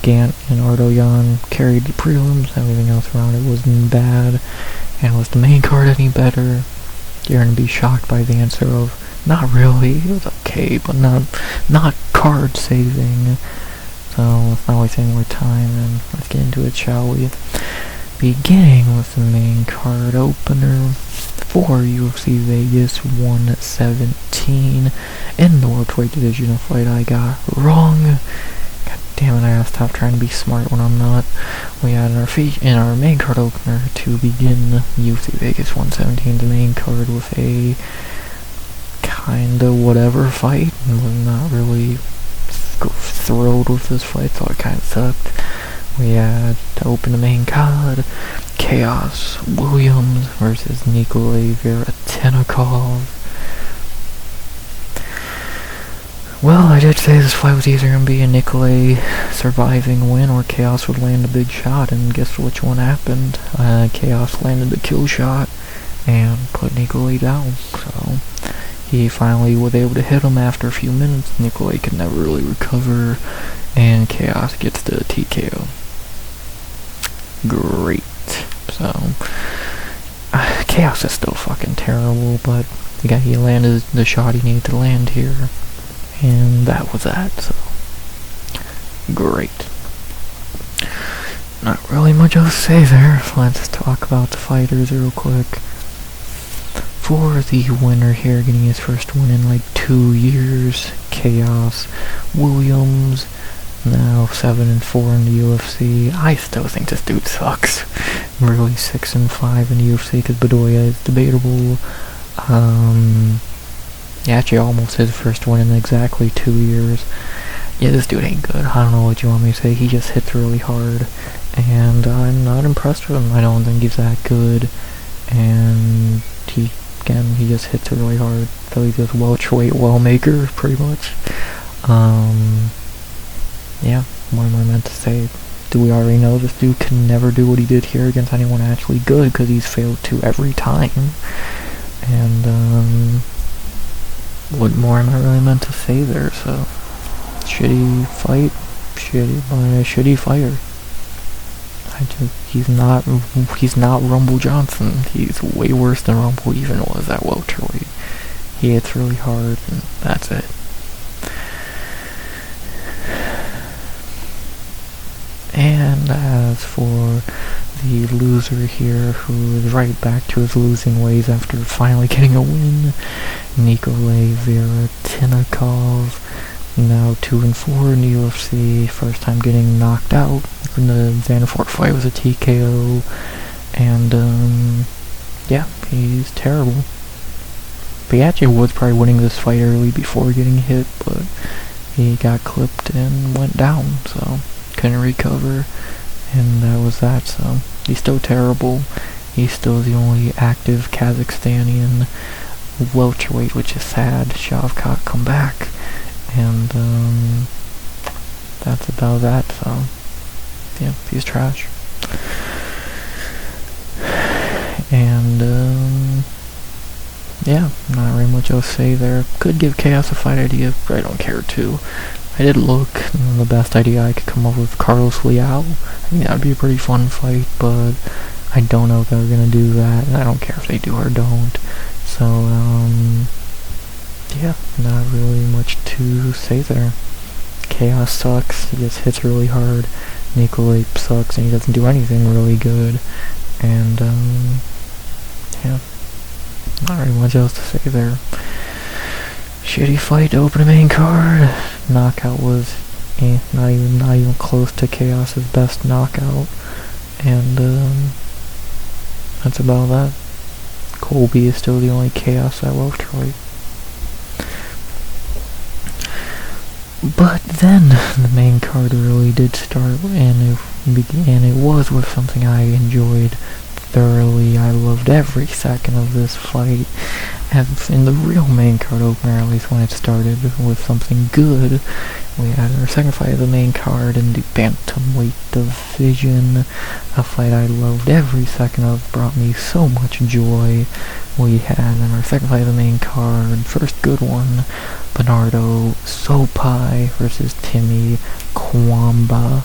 A: Gant and Ardoyan carried the prelims. Everything else around it wasn't bad. And was the main card any better? You're gonna be shocked by the answer of, not really, it was okay, but not card saving. So let's not waste any more time and let's get into it, shall we? Beginning with the main card opener for UFC Vegas 117 in the welterweight division, a fight I got wrong. God damn it, I gotta stop trying to be smart when I'm not. We had our main card opener to begin UFC Vegas 117, the main card, with a kinda whatever fight. I was not really thrilled with this fight, so it kinda sucked. We had to open the main card, Chaos Williams versus Nikolay Veretennikov. Well, I did say this fight was either going to be a Nikolay surviving win or Chaos would land a big shot, and guess which one happened? Chaos landed the kill shot and put Nikolay down, so he finally was able to hit him after a few minutes. Nikolay could never really recover, and Chaos gets the TKO. Great. So, Chaos is still fucking terrible, but he landed the shot he needed to land here. And that was that, so great. Not really much else to say there. Let's talk about the fighters real quick. For the winner here, getting his first win in like 2 years, Chaos Williams, now 7-4 in the UFC. I still think this dude sucks. Really 6-5 in the UFC because Bedoya is debatable. Actually almost his first win in exactly 2 years. Yeah, this dude ain't good. I don't know what you want me to say. He just hits really hard, and I'm not impressed with him. I don't think he's that good, and he just hits really hard. So he's just welterweight well-maker, pretty much. Yeah, what am I meant to say? Do we already know this dude can never do what he did here against anyone actually good, because he's failed to every time. And, what more am I really meant to say there? So, shitty fight, shitty fighter. He's not Rumble Johnson. He's way worse than Rumble even was at welterweight. He hits really hard, and that's it. And as for the loser here, who is right back to his losing ways after finally getting a win, Nikolay Veretennikov, now 2-4 in the UFC, first time getting knocked out. The Vanderfort fight was a TKO, and yeah, he's terrible. But he actually was probably winning this fight early before getting hit, but he got clipped and went down, so couldn't recover, and that was that. So he's still terrible. He's still the only active Kazakhstanian welterweight, which is sad. Shavkat come back, and that's about that. So yeah, he's trash. And yeah, not really much else to say there. Could give Chaos a fight idea, but I don't care to. I did look, the best idea I could come up with, Carlos Leal. I think that would be a pretty fun fight, but I don't know if they're gonna do that, and I don't care if they do or don't. So, yeah, not really much to say there. Chaos sucks, he just hits really hard. Nikolay sucks, and he doesn't do anything really good. And, yeah, not really much else to say there. Shitty fight to open a main card. Knockout was not even close to Chaos's best knockout. And, that's about that. Cool. Kobe is still the only chaos I loved, right? But then the main card really did start, and it was with something I enjoyed thoroughly. I loved every second of this fight. As in the real main card opener, at least when it started, with something good. We had our second fight of the main card in the bantamweight division. A fight I loved every second of, brought me so much joy. We had in our second fight of the main card, first good one, Bernardo Sopai versus Timmy Kwamba.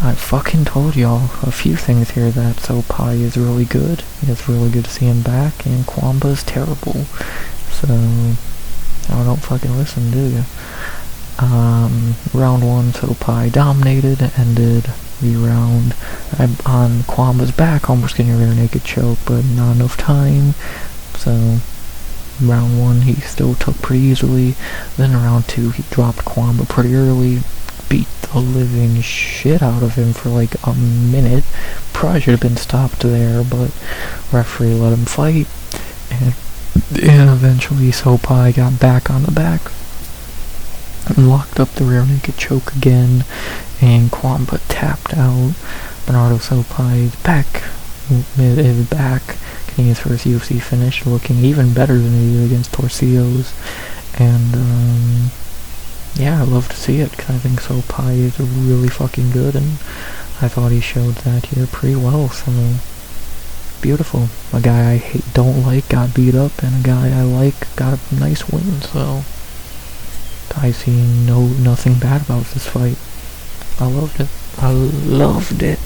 A: I fucking told y'all a few things here, that Sopai is really good. It's really good to see him back, and Kwamba's terrible. So, don't fucking listen, do you? Round 1, Sopai dominated, ended the round on Kwamba's back, almost getting a rear naked choke, but not enough time. So, round 1 he still took pretty easily. Then round 2 he dropped Kwamba pretty early, beat the living shit out of him for like a minute. Probably should have been stopped there, but referee let him fight, and eventually Sopai got back on the back and locked up the rear naked choke again, and Kwamba tapped out. Bernardo Sopai is back, getting his first UFC finish, looking even better than he did against Torcios, and yeah, I love to see it, because I think Sopai is really fucking good, and I thought he showed that here pretty well, so beautiful. A guy I don't like got beat up, and a guy I like got a nice win, so I see nothing bad about this fight. I loved it.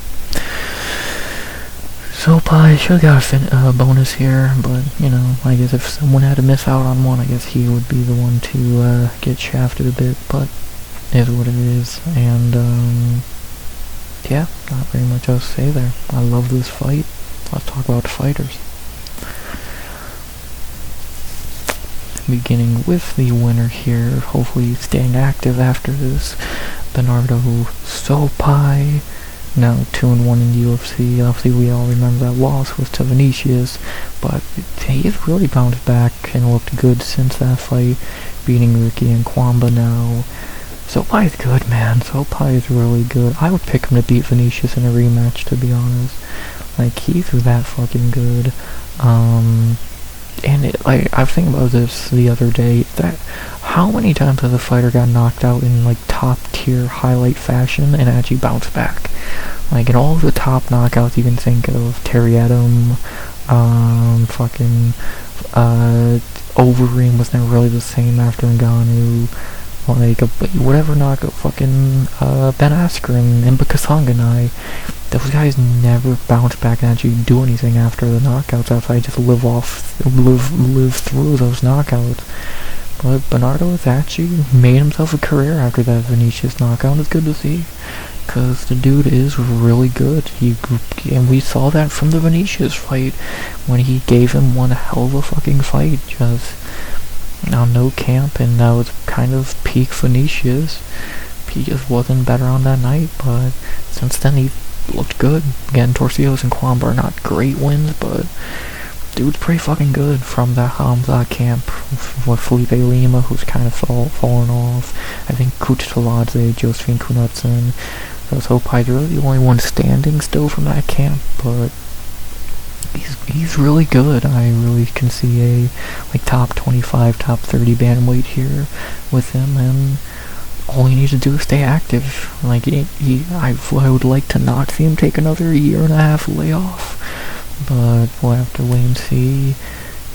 A: Sopai should have got a bonus here, but, I guess if someone had to miss out on one, I guess he would be the one to get shafted a bit, but it is what it is, and, yeah, not very much else to say there. I love this fight. Let's talk about the fighters. Beginning with the winner here, hopefully staying active after this, Bernardo Sopai. Now 2-1 in the UFC. Obviously, we all remember that loss was to Vinicius, but he's really bounced back and looked good since that fight, beating Ricky and Kwamba now. Sopai is good, man. Sopai is really good. I would pick him to beat Vinicius in a rematch, to be honest. Like, he's that fucking good. And I was thinking about this the other day, that how many times has a fighter got knocked out in like top tier highlight fashion and actually bounced back? Like, in all the top knockouts you can think of, Terry Adam, Overeem was never really the same after Ngannou, like, whatever knockout, fucking, Ben Askren and Mbakasangani, those guys never bounce back and actually do anything after the knockouts, after I just live through those knockouts. But Bernardo has actually made himself a career after that Vinicius knockout. It's good to see, because the dude is really good. And we saw that from the Vinicius fight, when he gave him one hell of a fucking fight, just on no camp, and that was kind of peak Vinicius. He just wasn't better on that night, but since then he looked good. Again, Torcios and Kwamba are not great wins, but dude's pretty fucking good from that Hamza camp with Felipe Lima, who's kind of fallen off. I think Kuchitaladze, Josephine Knudsen. So Sopai's really the only one standing still from that camp, but he's really good. I really can see a top 25, top 30 bantamweight here with him, and all he needs to do is stay active. Like, I would like to not see him take another 1.5 year layoff, but we'll have to wait and see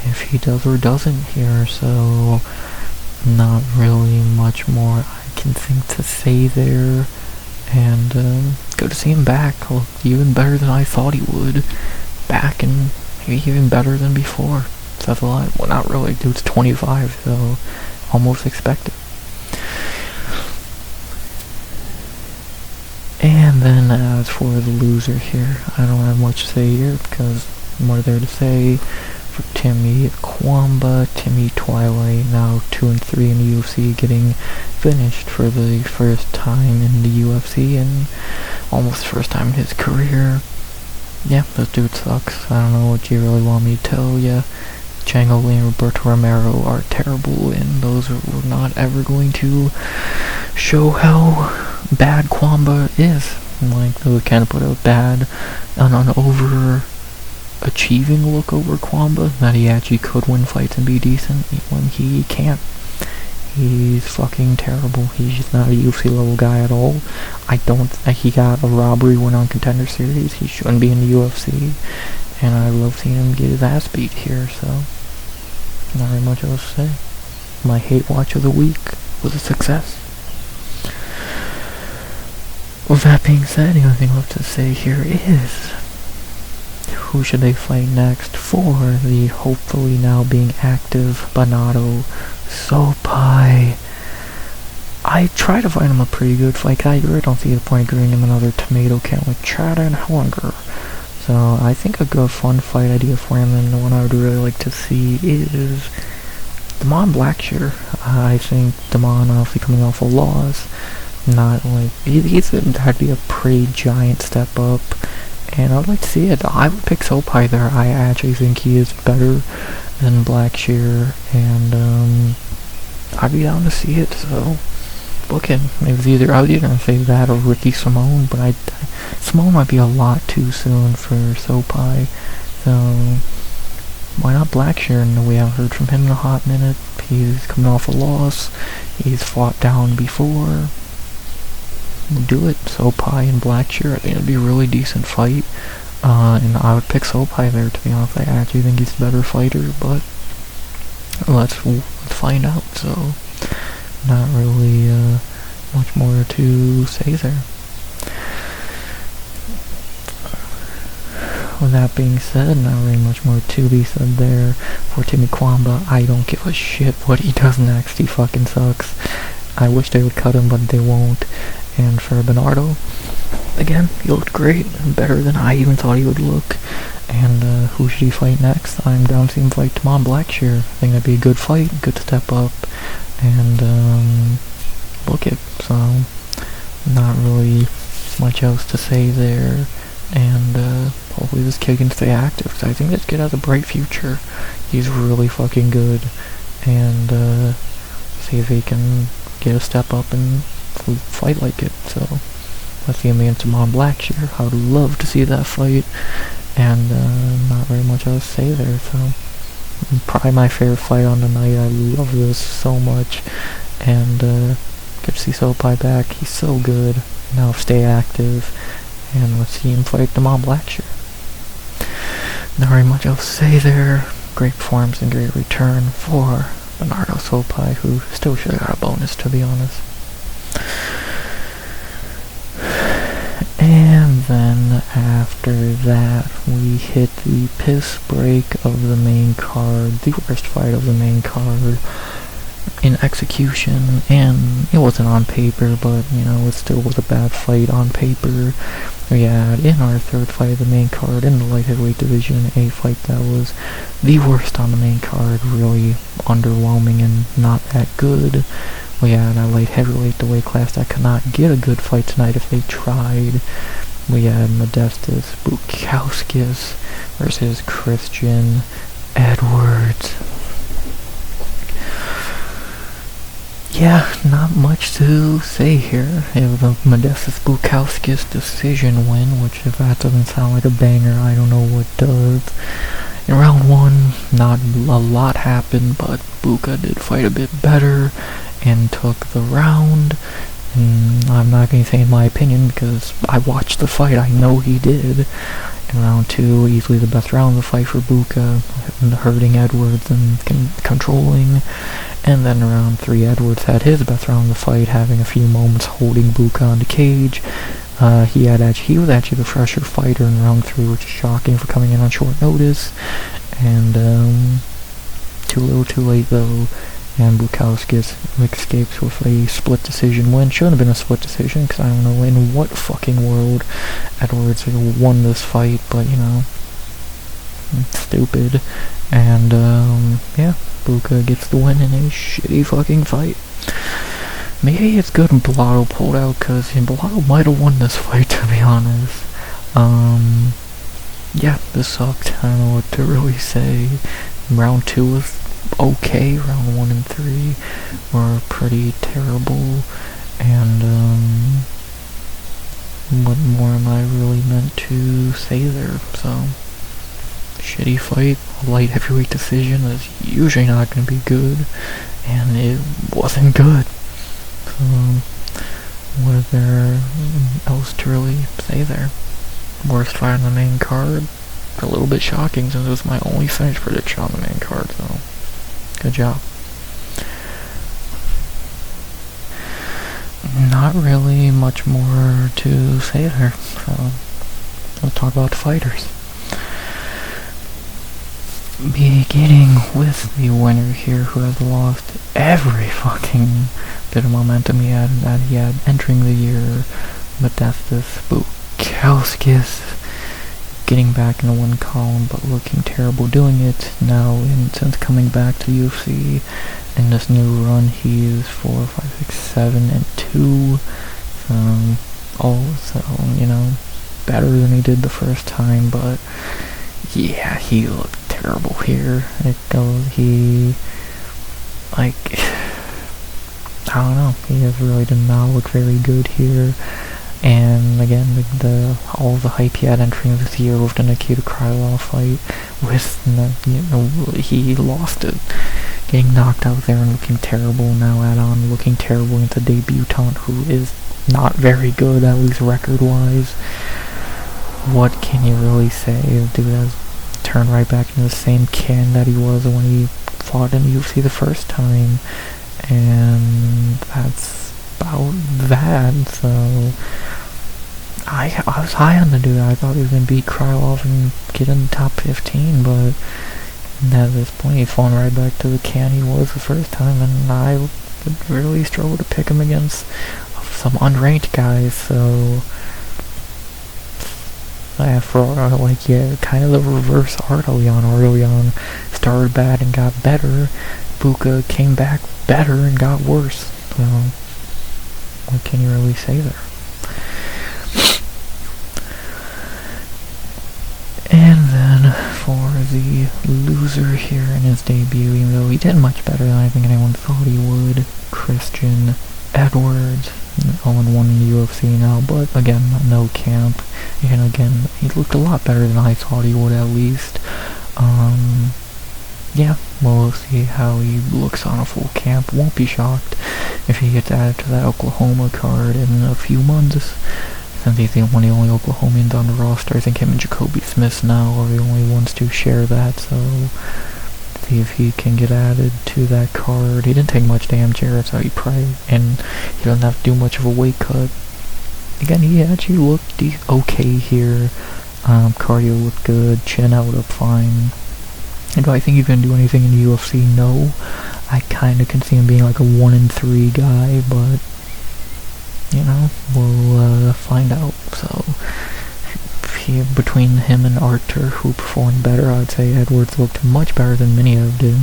A: if he does or doesn't here. So, not really much more I can think to say there. And good to see him back. Looked even better than I thought he would. Back, and maybe even better than before. Says a lot. Well, not really. Dude's 25, so almost expected. And then as for the loser here, I don't have much to say here, because what there to say for Timmy Kwamba, Timmy Twilight, now 2-3 in the UFC, getting finished for the first time in the UFC, and almost the first time in his career. yeah, this dude sucks. I don't know what you really want me to tell ya. Django Lee and Roberto Romero are terrible, and those are not ever going to show how bad Kwamba is. Like, they kind of put a bad, an overachieving look over Kwamba, that he actually could win fights and be decent, when he can't. He's fucking terrible. He's just not a UFC level guy at all. I don't think he got a robbery win on Contender Series. He shouldn't be in the UFC. And I love seeing him get his ass beat here, so not very much else to say. My hate watch of the week was a success. With that being said, the only thing left to say here is, who should they fight next for the hopefully now being active Bernardo Sopai? I try to find him a pretty good fight. I really don't see the point giving him another tomato can with Chad and Hunger. So I think a good fun fight idea for him, and the one I would really like to see is Damon Blackshear. I think Damon, obviously coming off a loss, not like that'd be a pretty giant step up, and I'd like to see it. I would pick Sopai there. I actually think he is better than Blackshear, and I'd be down to see it. So book him. I was either gonna say that or Ricky Simone, but Simone might be a lot too soon for Sopai. So why not Blackshear? And we haven't heard from him in a hot minute. He's coming off a loss. He's fought down before. We'll do it. Sopai and Blackshear. I think it'd be a really decent fight. And I would pick Sopai there, to be honest. I actually think he's a better fighter, but let's find out. So not really much more to say there. With that being said, not really much more to be said there. For Timmy Kwamba, I don't give a shit what he does next. He fucking sucks. I wish they would cut him, but they won't. And for Bernardo, again, he looked great. Better than I even thought he would look. And who should he fight next? I'm down to see him fight Damon Blackshear. I think that'd be a good fight, good step up. And book it. So not really much else to say there. And hopefully this kid can stay active, because I think this kid has a bright future. He's really fucking good. And see if he can get a step up and fight like it. So let's see him against Damon Blackshear. I would love to see that fight. And not very much else to say there. So probably my favorite fight on the night. I love this so much. And good to see Sopai back. He's so good. Now stay active. And let's see him fight Damon Blackshear. Not very much else to say there. Great performance and great return for Bernardo Sopai, who still should have got a bonus, to be honest. And then after that, we hit the piss break of the main card, the worst fight of the main card in execution, and it wasn't on paper, but, you know, it still was a bad fight on paper. We had, in our third fight of the main card, in the light heavyweight division, a fight that was the worst on the main card, really underwhelming and not that good. We had a light heavyweight, the weight class that could not get a good fight tonight if they tried. We had Modestas Bukauskas versus Christian Edwards. Yeah, not much to say here. It was a Modestas Bukauskas decision win, which if that doesn't sound like a banger, I don't know what does. In round one, not a lot happened, but Buka did fight a bit better and took the round. And I'm not going to say in my opinion, because I watched the fight, I know he did. In round two, easily the best round of the fight for Buka, hurting Edwards and controlling. And then in round three, Edwards had his best round of the fight, having a few moments holding Buka on the cage. He was actually the fresher fighter in round three, which is shocking for coming in on short notice. And too little too late though, and Bukauskas escapes with a split decision win. Shouldn't have been a split decision, because I don't know in what fucking world Edwards won this fight, but you know, it's stupid. And yeah, Buka gets the win in a shitty fucking fight. Maybe it's good Bellato pulled out, because Bellato might have won this fight, to be honest. yeah, this sucked. I don't know what to really say. Round 2 was okay. Round 1 and 3 were pretty terrible. And, what more am I really meant to say there? So, shitty fight. A light heavyweight decision is usually not going to be good. And it wasn't good. So, what is there else to really say there? Worst fight on the main card? A little bit shocking since it was my only finish prediction on the main card, so good job. Not really much more to say there, so let's talk about the fighters. Beginning with the winner here, who has lost every fucking bit of momentum he had entering the year, but that's this Bukauskas getting back in the one column, but looking terrible doing it now. And since coming back to UFC in this new run, he is 4, 5, 6, 7, and 2. So better than he did the first time, but yeah, he looked terrible here. I don't know, he just really did not look very good here. And again, all the hype he had entering this year with the Nikita Krylov fight, he lost it. Getting knocked out there and looking terrible, now add on looking terrible into debutant who is not very good, at least record-wise. What can you really say? The dude has turned right back into the same can that he was when he fought in the UFC the first time. And that's about that. So I was high on the dude. I thought he was going to beat Krylov and get in the top 15, but at this point he's fallen right back to the can he was the first time, and I would really struggle to pick him against some unranked guys. So kind of the reverse Artelian. Artelian started bad and got better. Buka came back better and got worse. So what can you really say there? And then for the loser here in his debut, even though he did much better than I think anyone thought he would, Christian Edwards, 0-1 in the UFC now, but again, no camp. And again, he looked a lot better than I thought he would, at least. Yeah, well, we'll see how he looks on a full camp. Won't be shocked if he gets added to that Oklahoma card in a few months, since he's one of the only Oklahomans on the roster. I think him and Jacoby Smith now are the only ones to share that, so see if he can get added to that card. He didn't take much damage here, so he doesn't have to do much of a weight cut. Again, he actually looked okay here. Cardio looked good, chin held up fine. And do I think he's going to do anything in the UFC? No. I kind of can see him being like a 1-3 guy, but we'll find out. So, between him and Artur, who performed better, I'd say Edwards looked much better than Miniev did.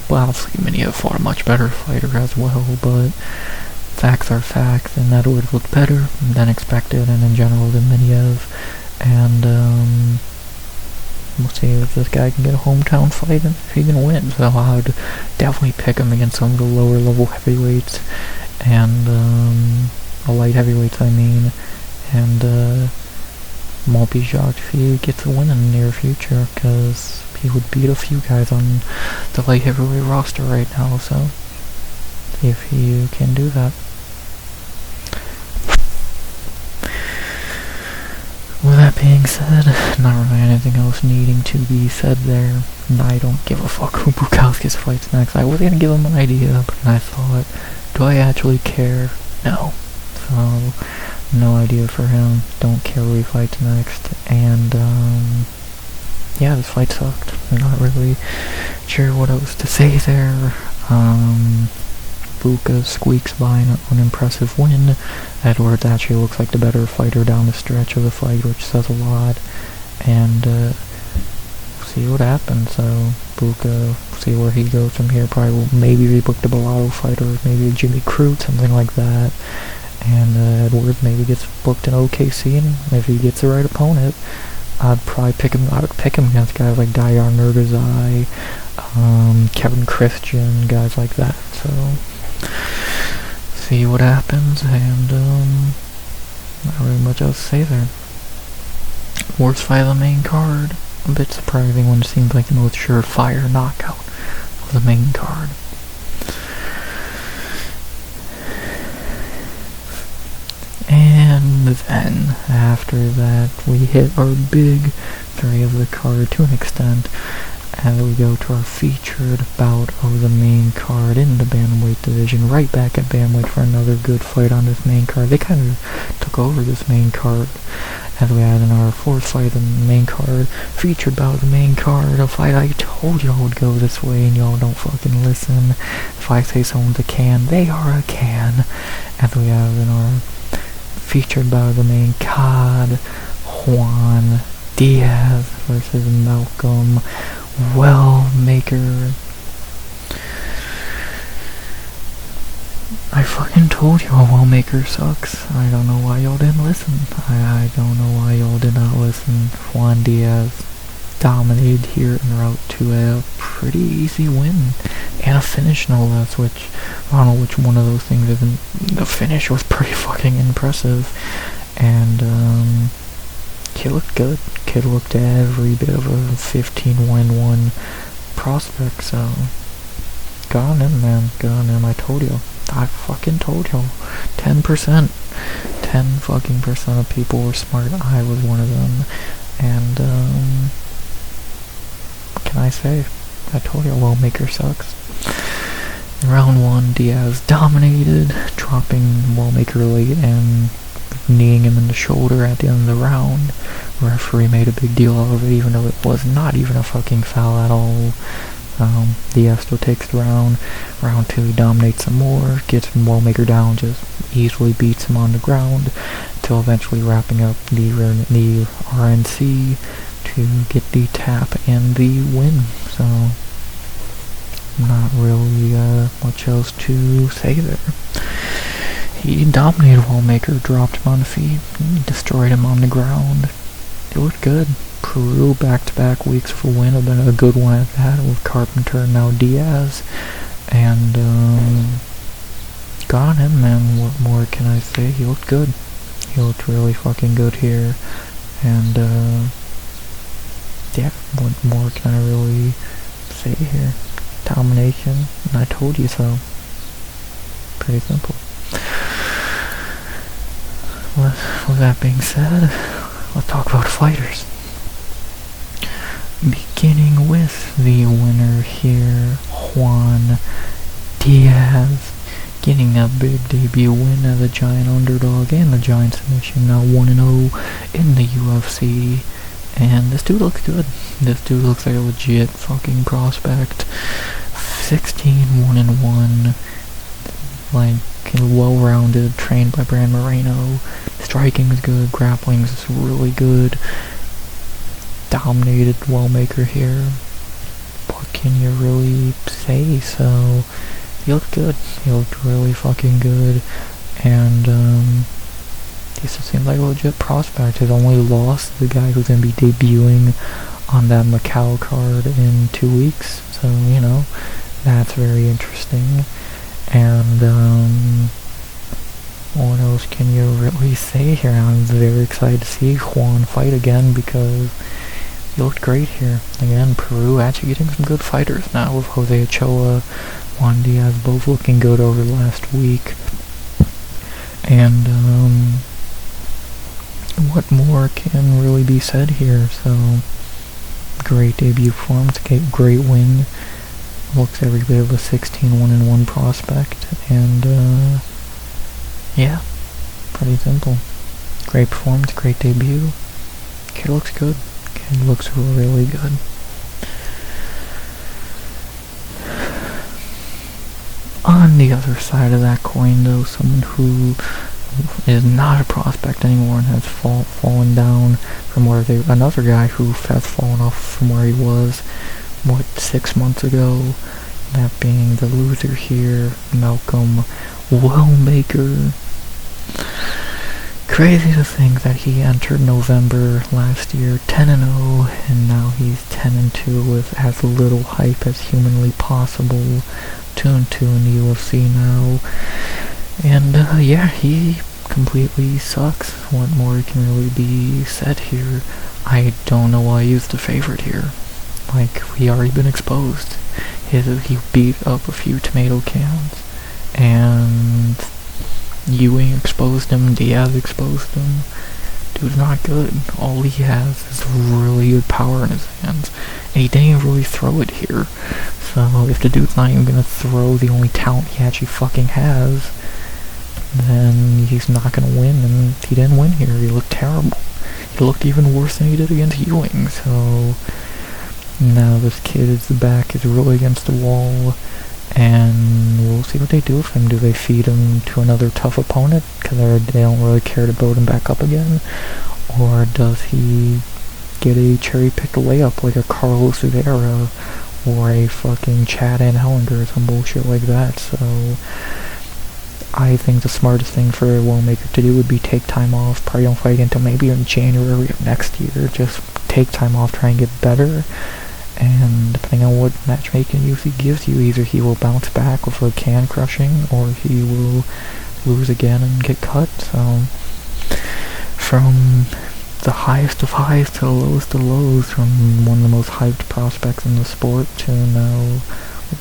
A: Obviously Miniev fought a much better fighter as well, but facts are facts, and Edwards looked better than expected, and in general than Miniev. And we'll see if this guy can get a hometown fight and if he can win. So I would definitely pick him against some of the lower level heavyweights and light heavyweights, I mean. And won't be shocked if he gets a win in the near future, because he would beat a few guys on the light heavyweight roster right now. So see if he can do that. With that being said, not really anything else needing to be said there. I don't give a fuck who Bukauskas fights next. I was gonna give him an idea, but I thought, do I actually care? No. So, no idea for him. Don't care who he fights next. And, yeah, this fight sucked. I'm not really sure what else to say there. Buka squeaks by an impressive win. Edwards actually looks like the better fighter down the stretch of the fight, which says a lot. And see what happens. So Buka, see where he goes from here. Probably will maybe be booked a Bellato fighter, maybe a Jimmy Crute, something like that. And Edwards maybe gets booked in OKC, and if he gets the right opponent, I'd probably pick him. I would pick him against guys like Dayar Nurgazai, Kevin Christian, guys like that. So see what happens, and not really much else to say there. Worst fight of the main card. A bit surprising when it seems like the most surefire knockout of the main card. And then, after that, we hit our big 3 of the card to an extent, and we go to our featured bout of the main card in the bantamweight division, right back at bantamweight for another good fight on this main card. They kind of took over this main card, as we had in our 4th fight on the main card, featured bout of the main card, a fight I told y'all would go this way, and y'all don't fucking listen. If I say someone's a can, they are a can, as we have in our featured bout of the main card, Juan Diaz versus Malcolm Wellmaker. I fucking told y'all Wellmaker sucks. I don't know why y'all didn't listen. I don't know why y'all did not listen. Juan Diaz dominated here en route to a pretty easy win. And a finish, no less, which, I don't know which one of those things isn't. The finish was pretty fucking impressive. And, kid looked good. Kid looked every bit of a 15-1 prospect, so good on him, man. Good on him. I told you. I fucking told y'all. 10%. 10 fucking percent of people were smart. I was one of them. And, what can I say? I told y'all Wellmaker sucks. In round 1, Diaz dominated, dropping Wellmaker late and kneeing him in the shoulder at the end of the round. Referee made a big deal out of it, even though it was not even a fucking foul at all. Diaz still takes the round. Round 2, he dominates some more, gets Wellmaker down, just easily beats him on the ground, until eventually wrapping up the RNC to get the tap and the win. So, not really much else to say there. He dominated Wellmaker, dropped him on the feet, destroyed him on the ground. It looked good. Peru back-to-back weeks for win have been a good one at that, with Carpenter and now Diaz. And, good on him, man. What more can I say? He looked good. He looked really fucking good here. And, yeah, what more can I really say here? Domination, and I told you so. Pretty simple. With that being said, let's talk about fighters. Beginning with the winner here, Juan Diaz, getting a big debut win as a giant underdog and a giant submission, now 1-0 in the UFC. And this dude looks good. This dude looks like a legit fucking prospect. 16-1-1, like well-rounded, trained by Brand Moreno. Striking is good, grappling is really good. Dominated Wellmaker here. What can you really say? So, he looked good. He looked really fucking good. And, he just seems like a legit prospect. His only loss is the guy who's going to be debuting on that Macau card in 2 weeks. So, you know, that's very interesting. And, what else can you really say here? I'm very excited to see Juan fight again because he looked great here. Again, Peru actually getting some good fighters now with Jose Ochoa, Juan Diaz both looking good over the last week. And, what more can really be said here? So, great debut performance, great win. Looks every bit of a 16-1-1 prospect, and yeah, pretty simple. Great performance, great debut. Kid looks good. Kid looks really good. On the other side of that coin, though, someone who is not a prospect anymore and has fallen down from where another guy who has fallen off from where he was, 6 months ago, that being the loser here, Malcolm Wellmaker. crazy to think that he entered November last year 10-0, and now he's 10-2 with as little hype as humanly possible. 2-2 in the UFC now. And yeah, he completely sucks. What more can really be said here? I don't know why he's the favorite here. Like, he already been exposed. He beat up a few tomato cans, and Ewing exposed him, Diaz exposed him. Dude's not good. All he has is really good power in his hands, and he didn't even really throw it here. So if the dude's not even gonna throw the only talent he actually fucking has, then he's not gonna win, and he didn't win here. He looked terrible. He looked even worse than he did against Ewing, so now this kid's back is really against the wall, and we'll see what they do with him. Do they feed him to another tough opponent because they don't really care to build him back up again? Or does he get a cherry-picked layup like a Carlos Rivera or a fucking Chad Ann Hellinger or some bullshit like that? So I think the smartest thing for a Wellmaker to do would be take time off. Probably don't fight until maybe in January of next year. Just take time off, try and get better. And depending on what matchmaking UFC gives you, either he will bounce back with a can crushing, or he will lose again and get cut. So from the highest of highs to the lowest of lows, from one of the most hyped prospects in the sport to now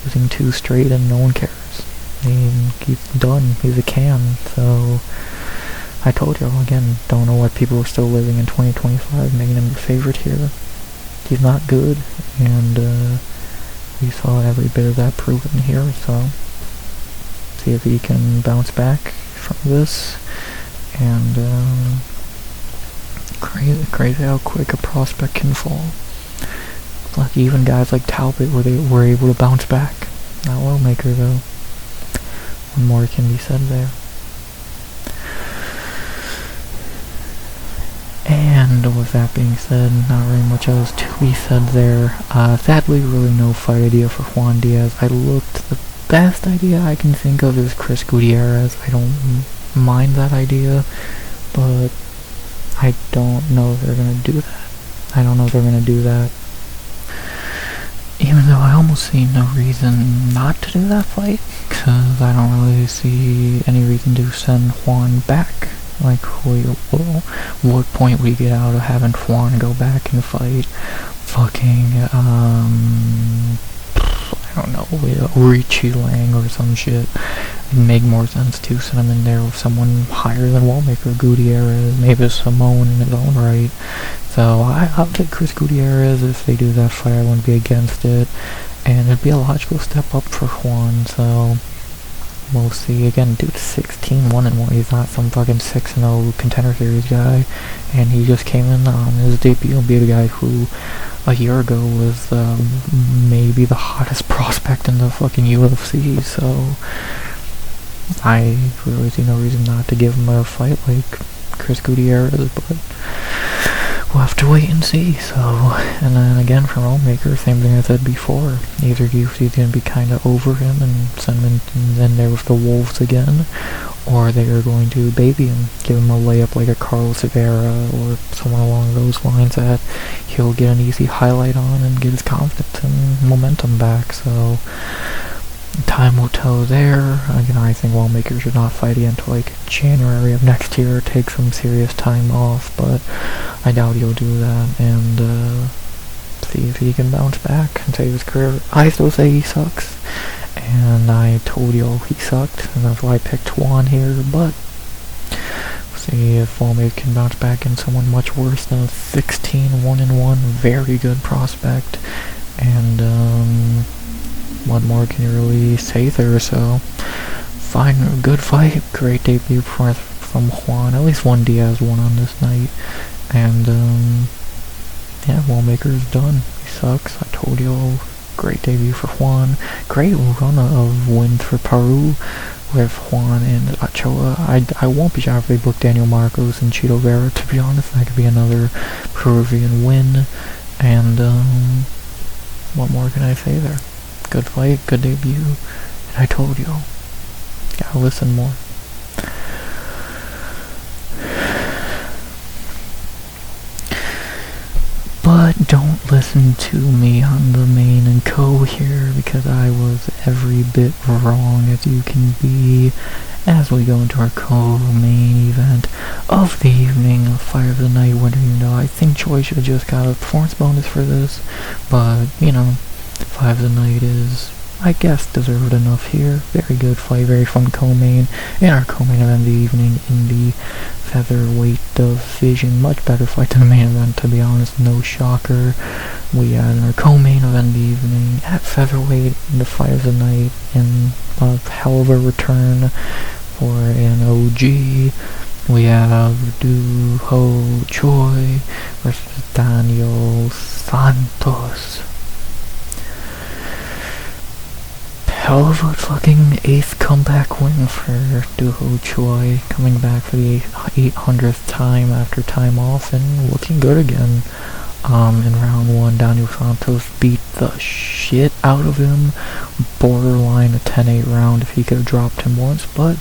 A: losing 2 straight and no one cares. I mean, he's done. He's a can. So I told y'all again, don't know why people are still living in 2025, making him the favorite here. He's not good, and we saw every bit of that proven here, so see if he can bounce back from this. And crazy how quick a prospect can fall. Like even guys like Talbot were able to bounce back. Not Wellmaker though. One more can be said there. And with that being said, not really much else to be said there. Sadly, really no fight idea for Juan Diaz. The best idea I can think of is Chris Gutierrez. I don't mind that idea, but I don't know if they're gonna do that. Even though I almost see no reason not to do that fight, because I don't really see any reason to send Juan back. Like, what point we get out of having Juan go back and fight fucking, I don't know, Richie Lang or some shit? It'd make more sense to send him in there with someone higher than Wellmaker, Gutierrez, maybe Simone in his own right. So I'll take Chris Gutierrez. If they do that fight, I wouldn't be against it, and it'd be a logical step up for Juan, so we'll see. Again, dude's 16-1-1. He's not some fucking 6-0 contender series guy, and he just came in on his debut and beat a guy who a year ago was maybe the hottest prospect in the fucking UFC. So I really see no reason not to give him a fight like Chris Gutierrez, but we'll have to wait and see. So, and then again for Wellmaker, same thing I said before. Either UFC's gonna be kinda over him and send him in there with the Wolves again, or they are going to baby him, give him a layup like a Carlos Rivera or someone along those lines that he'll get an easy highlight on and get his confidence and momentum back. So time will tell there. Again, I think Wellmaker should not fight again until like January of next year, take some serious time off, but I doubt he'll do that, and see if he can bounce back and save his career. I still say he sucks, and I told y'all he sucked, and that's why I picked Juan here, but we'll see if Wellmaker can bounce back in someone much worse than a 16-1-1, very good prospect, and what more can you really say there? So fine, good fight, great debut from Juan. At least one Diaz won on this night, and yeah, Wellmaker is done. He sucks. I told you. Great debut for Juan. Great run of wins for Peru with Juan and Ochoa. I won't be shocked if they book Daniel Marcos and Chito Vera, to be honest. That could be another Peruvian win. And what more can I say there? Good fight, good debut, and I told you, gotta listen more. But don't listen to me on the main and co here, because I was every bit wrong as you can be, as we go into our co-main event of the evening of Fire of the Night winner. I think Choi should have just got a performance bonus for this, but, Fire of the Night is, I guess, deserved enough here. Very good fight, very fun co-main. In our co-main event of the evening in the featherweight division. Much better fight than the main event, to be honest, no shocker. We had our co-main event of the evening at featherweight, the Fight of the Night, in a hell of a return for an OG. We have Do Ho Choi versus Daniel Santos. Hell of a fucking 8th comeback win for Do Ho Choi, coming back for the 800th time after time off and looking good again. In round 1, Daniel Santos beat the shit out of him, borderline a 10-8 round if he could have dropped him once, but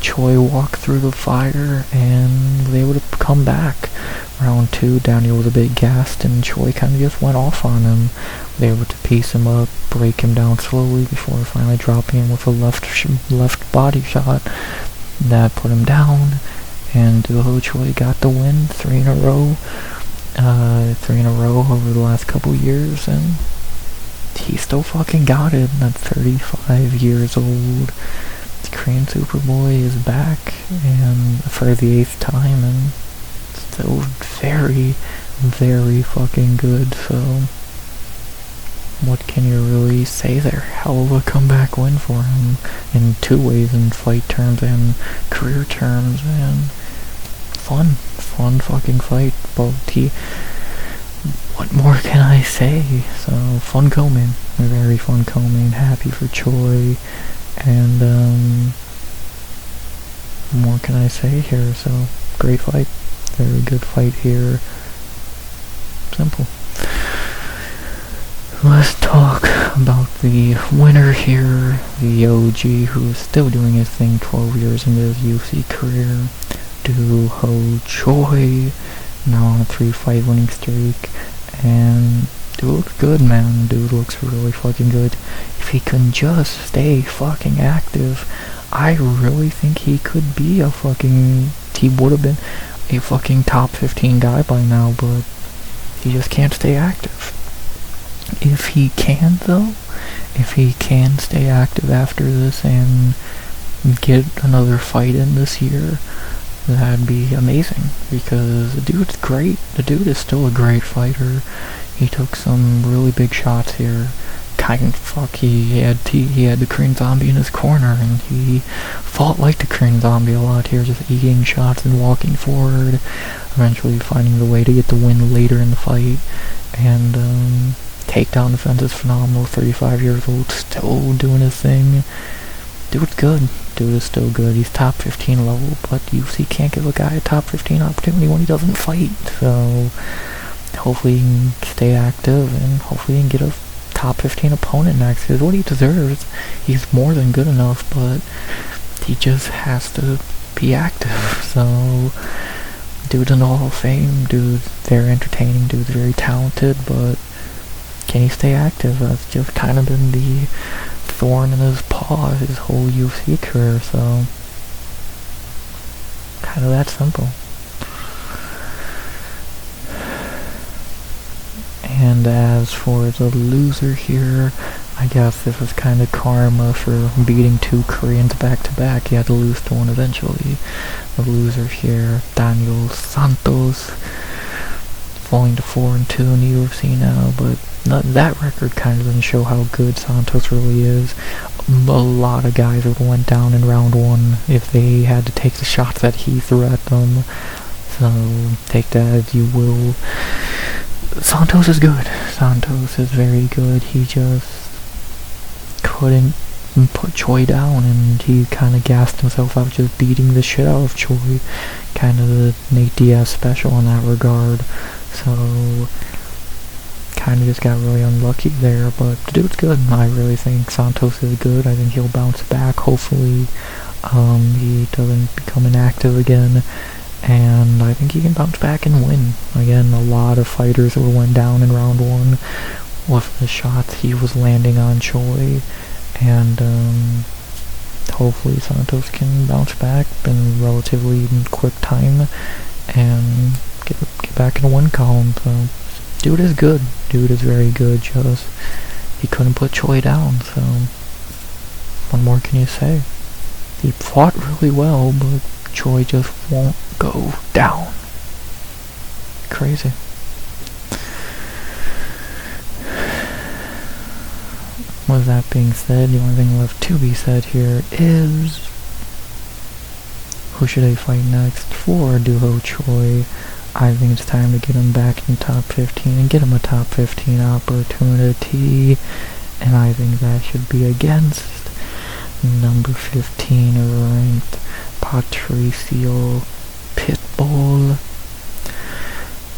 A: Choi walked through the fire and was able to come back. Round 2, Daniel was a bit gassed and Choi kind of just went off on him. Was able to piece him up, break him down slowly before finally dropping him with a left body shot. That put him down, and Do Ho Choi got the win, 3 in a row. 3 in a row over the last couple years, and he still fucking got it at 35 years old. The Korean Superboy is back, and for the 8th time, and still very, very fucking good, so what can you really say there? Hell of a comeback win for him in 2 ways, in fight terms and career terms, and fun fucking fight. What more can I say? So, fun co-main, very fun co-main, happy for Choi, and more can I say here? So, great fight, very good fight here, simple. Let's talk about the winner here, the OG, who is still doing his thing 12 years into his UFC career, Do Ho Choi, now on a 3-fight winning streak, and dude looks good, man. Dude looks really fucking good. If he can just stay fucking active, I really think he could be he would have been a fucking top 15 guy by now, but he just can't stay active. If he can, though, if he can stay active after this and get another fight in this year, that'd be amazing, because the dude's great. The dude is still a great fighter. He took some really big shots here. He had the Korean Zombie in his corner, and he fought like the Korean Zombie a lot here, just eating shots and walking forward, eventually finding the way to get the win later in the fight, and takedown defense is phenomenal. 35 years old, still doing his thing. Dude's good. Dude is still good. He's top 15 level, but UFC can't give a guy a top 15 opportunity when he doesn't fight. So hopefully he can stay active, and hopefully he can get a top 15 opponent next. Because what he deserves, he's more than good enough, but he just has to be active. So dude's in the Hall of Fame. Dude's very entertaining. Dude's very talented, but can he stay active? That's just kind of been the thorn in his paw his whole UFC career, so kind of that simple. And as for the loser here, I guess this was kind of karma for beating 2 Koreans back to back. He had to lose to one eventually. The loser here, Daniel Santos, falling to 4-2 in the UFC now, but that record kind of doesn't show how good Santos really is. A lot of guys would have went down in round 1 if they had to take the shots that he threw at them. So take that as you will. Santos is good. Santos is very good. He just couldn't put Choi down, and he kind of gassed himself out just beating the shit out of Choi. Kind of the Nate Diaz special in that regard. So kind of just got really unlucky there, but the dude's good. I really think Santos is good. I think he'll bounce back, hopefully. He doesn't become inactive again, and I think he can bounce back and win. Again, a lot of fighters who went down in round one with the shots he was landing on Choi, and hopefully Santos can bounce back in a relatively quick time and get back in the win column. So dude is good. Dude is very good. Just he couldn't put Choi down. So what more can you say? He fought really well, but Choi just won't go down. Crazy. With that being said, the only thing left to be said here is who should I fight next for Duho Choi? I think it's time to get him back in top 15 and get him a top 15 opportunity, and I think that should be against number 15 ranked Patricio Pitbull.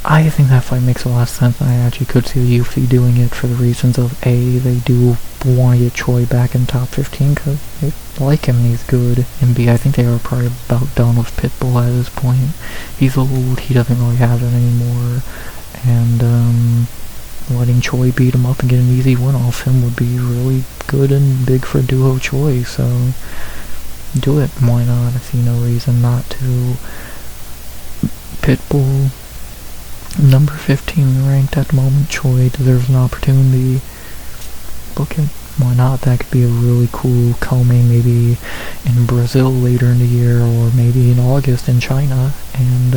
A: I think that fight makes a lot of sense. I actually could see the UFC doing it for the reasons of A, they do want to get Choi back in top 15 because they like him and he's good, and B, I think they are probably about done with Pitbull at this point. He's old, he doesn't really have it anymore, and letting Choi beat him up and get an easy win off him would be really good and big for Duho Choi, so do it, why not? I see no reason not to. Pitbull, number 15 ranked at the moment, Choi deserves an opportunity. Book it. Why not? That could be a really cool co-main, maybe in Brazil later in the year, or maybe in August in China, and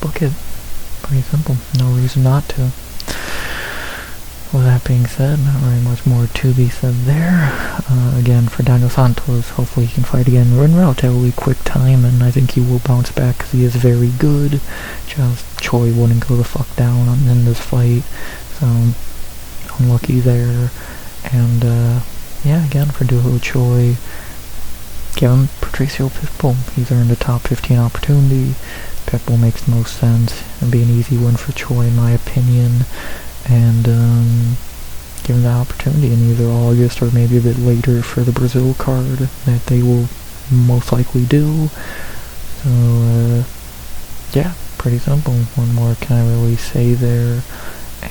A: book it. Pretty simple. No reason not to. With that being said, not very much more to be said there. Again, for Daniel Santos, hopefully he can fight again in relatively quick time, and I think he will bounce back because he is very good. Just Choi wouldn't go the fuck down in this fight, so unlucky there. And yeah, again, for Duho Choi, give him Patricio Pitbull. He's earned a top 15 opportunity. Pitbull makes the most sense. It'd be an easy win for Choi in my opinion. And give him the opportunity in either August or maybe a bit later for the Brazil card that they will most likely do. So yeah, pretty simple. What more can I really say there?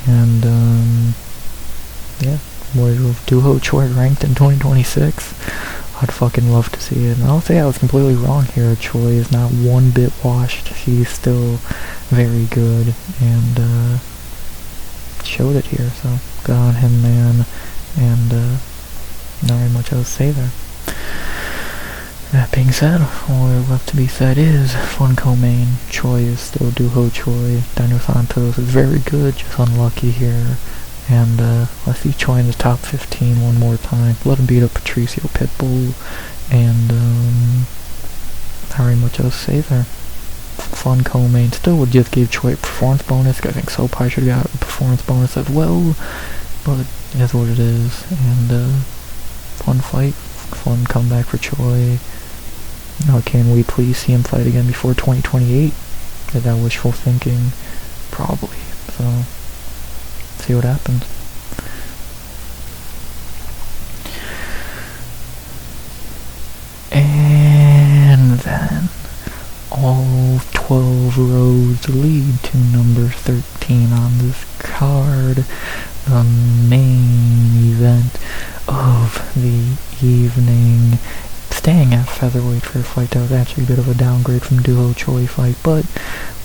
A: And yeah, with Duho Choi ranked in 2026, I'd fucking love to see it. And I'll say I was completely wrong here. Choi is not one bit washed. She's still very good, and showed it here, so good on him, man. And not very much else to say there. That being said, all left to be said is fun co-main. Choi is still Duho Choi. Daniel Santos is very good, just unlucky here. And let's see Choi in the top 15 one more time. Let him beat up Patricio Pitbull, and not very much else to say there. Fun co-main. Still would just give Choi a performance bonus. I think Sopai should have got a performance bonus as well, but it is what it is. And fun fight, fun comeback for Choi. Now, can we please see him fight again before 2028? Is that wishful thinking? Probably. So see what happens. And then all 12 roads lead to number 13 on this card, the main event of the evening. Staying at featherweight for a fight that was actually a bit of a downgrade from Duho Choi fight, but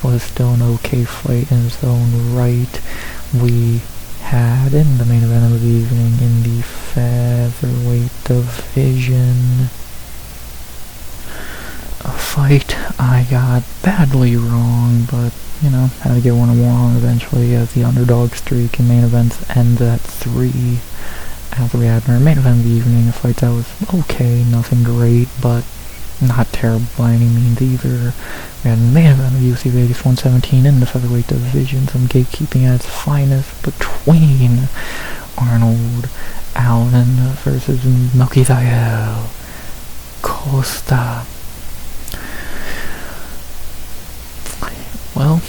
A: was still an okay fight in its own right. We had in the main event of the evening in the featherweight division a fight I got badly wrong, but you know, had to get one wrong eventually, as the underdog streak in main events ends at 3. After we had our main event of the evening, a fight that was okay, nothing great, but not terrible by any means either. We had the main event of UFC Vegas 117 in the featherweight division, some gatekeeping at its finest between Arnold Allen versus Melquizael Costa. Well,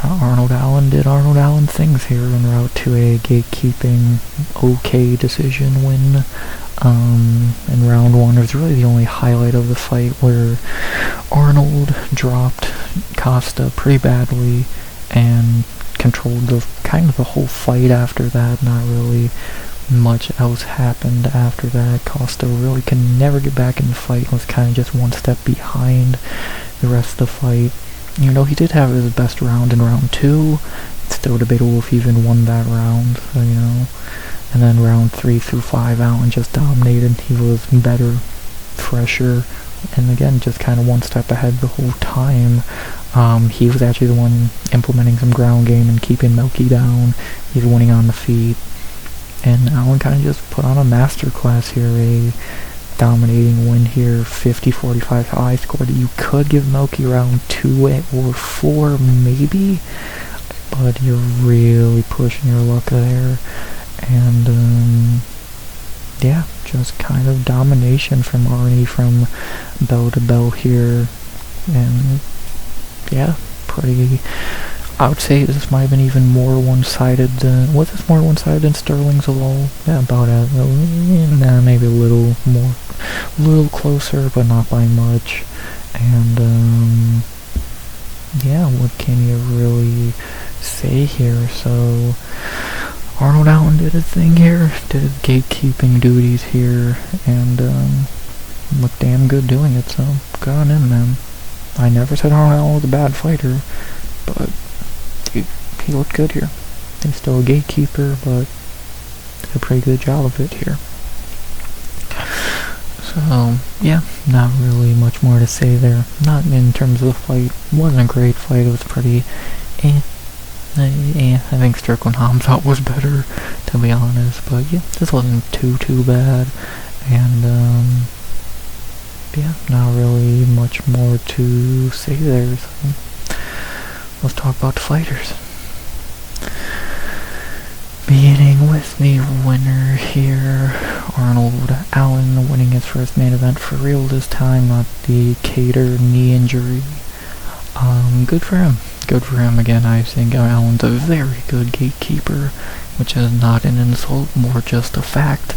A: Arnold Allen did Arnold Allen things here en route to a gatekeeping okay decision win. In round 1, it was really the only highlight of the fight where Arnold dropped Costa pretty badly and controlled the whole fight after that. Not really much else happened after that. Costa really could never get back in the fight, was kind of just one step behind the rest of the fight. You know, he did have his best round in round 2. It's still debatable if he even won that round, so, you know. And then round 3 through 5, Allen just dominated. He was better, fresher, and again, just kind of one step ahead the whole time. He was actually the one implementing some ground game and keeping Melky down. He's winning on the feet. And Allen kind of just put on a masterclass here, a dominating win here, 50-45 high score that you could give Melky round 2 or 4 maybe, but you're really pushing your luck there. And yeah, just kind of domination from Arnie from bell to bell here. And yeah, pretty, I would say this might have been even more one-sided than, was this more one-sided than Sterling Zalal? Yeah, about as, maybe a little more, a little closer, but not by much. And yeah, what can you really say here? So Arnold Allen did his thing here, did his gatekeeping duties here, and looked damn good doing it, so good on him, man. I never said Arnold Allen was a bad fighter, but he looked good here. He's still a gatekeeper, but did a pretty good job of it here. So, yeah, not really much more to say there. Not in terms of the fight. Wasn't a great fight, it was pretty I think Strickland Hamzat was better, to be honest, but yeah, this wasn't too bad, and yeah, not really much more to say there, so let's talk about the fighters. Beginning with the winner here, Arnold Allen winning his first main event for real this time, not the Cater knee injury. Good for him. Good for him again. I think Allen's a very good gatekeeper, which is not an insult, more just a fact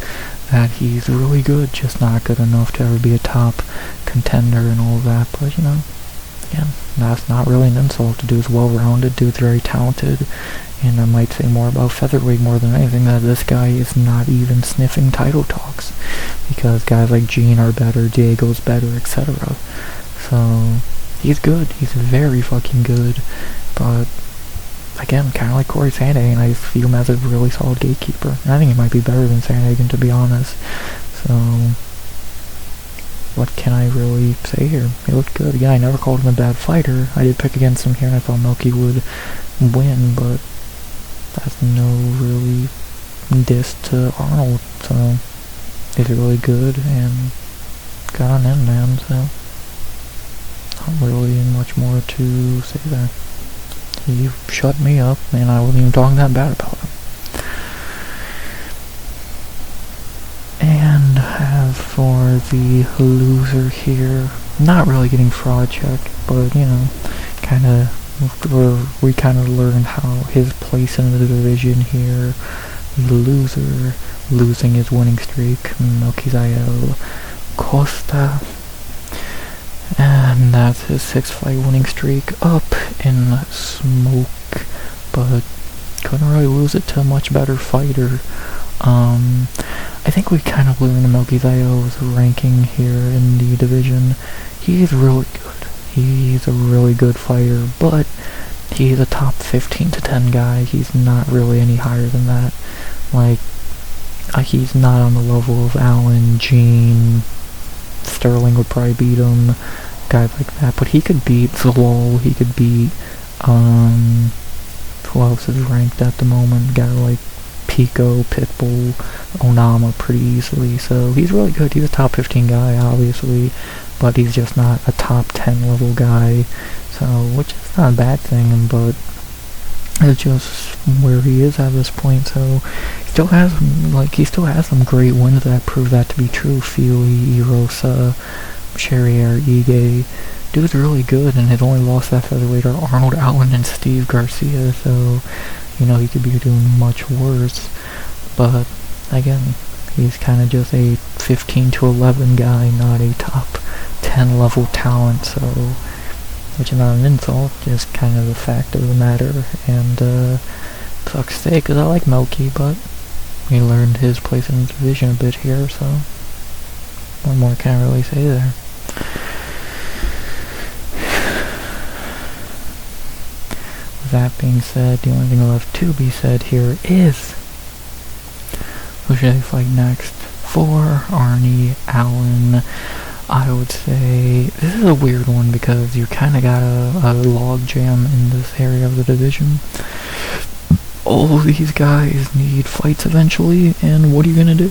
A: that he's really good, just not good enough to ever be a top contender and all that. But, you know, again, that's not really an insult. The dude's well-rounded, dude's very talented, and I might say more about featherweight more than anything, that this guy is not even sniffing title talks, because guys like Gene are better, Diego's better, etc. So he's good. He's very fucking good. But again, kind of like Corey Sandhagen, I view him as a really solid gatekeeper. And I think he might be better than Sandhagen, to be honest. So what can I really say here? He looked good. Again, I never called him a bad fighter. I did pick against him here, and I thought Melky would win, but that's no really diss to Arnold. So he's really good, and good on him, man. So not really much more to say there. He shut me up, and I wasn't even talking that bad about him. And as for the loser here, not really getting fraud checked, but, you know, we kind of learned how his place in the division here. The loser, losing his winning streak, Melquizael Costa. And that's his 6-fight winning streak up in smoke, but couldn't really lose it to a much better fighter. I think we kind of learned Melquizael's ranking here in the division. He's really good. He's a really good fighter, but he's a top 15 to 10 guy. He's not really any higher than that. Like, he's not on the level of Allen, Gene, Sterling would probably beat him, guys like that, but he could beat Zalal, he could beat, who else is ranked at the moment, guy like Pico, Pitbull, Onama pretty easily, so he's really good. He's a top 15 guy, obviously, but he's just not a top 10 level guy, so, which is not a bad thing, but it's just where he is at this point. So he still has some great wins that prove that to be true. Fili, Erosa, Sherrier, Ige. Dude's really good, and his only loss that featherweight are Arnold Allen and Steve Garcia, so, he could be doing much worse. But, again, he's kind of just a 15 to 11 guy, not a top 10 level talent, so, which is not an insult, just kind of the fact of the matter. And sucks to say, because I like Melky, but he learned his place in the division a bit here, so what more can I really say there? With that being said, the only thing left to be said here is, who should I fight next? For Arnie Allen, I would say this is a weird one because you kind of got a log jam in this area of the division. All of these guys need fights eventually, and what are you gonna do?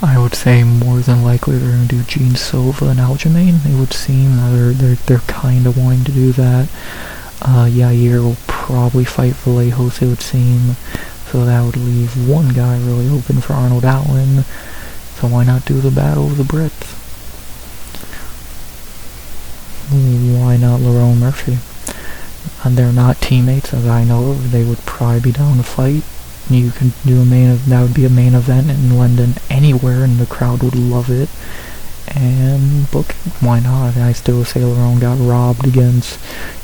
A: I would say more than likely they're gonna do Gene Silva and Aljamain. It would seem that they're kind of wanting to do that. Yair will probably fight Vallejos, it would seem. So that would leave one guy really open for Arnold Allen. So why not do the Battle of the Brits? Why not Lerone Murphy? And they're not teammates, as I know of. They would probably be down to fight. You could do that would be a main event in London anywhere, and the crowd would love it. And book it. Why not? I still say Lerone got robbed against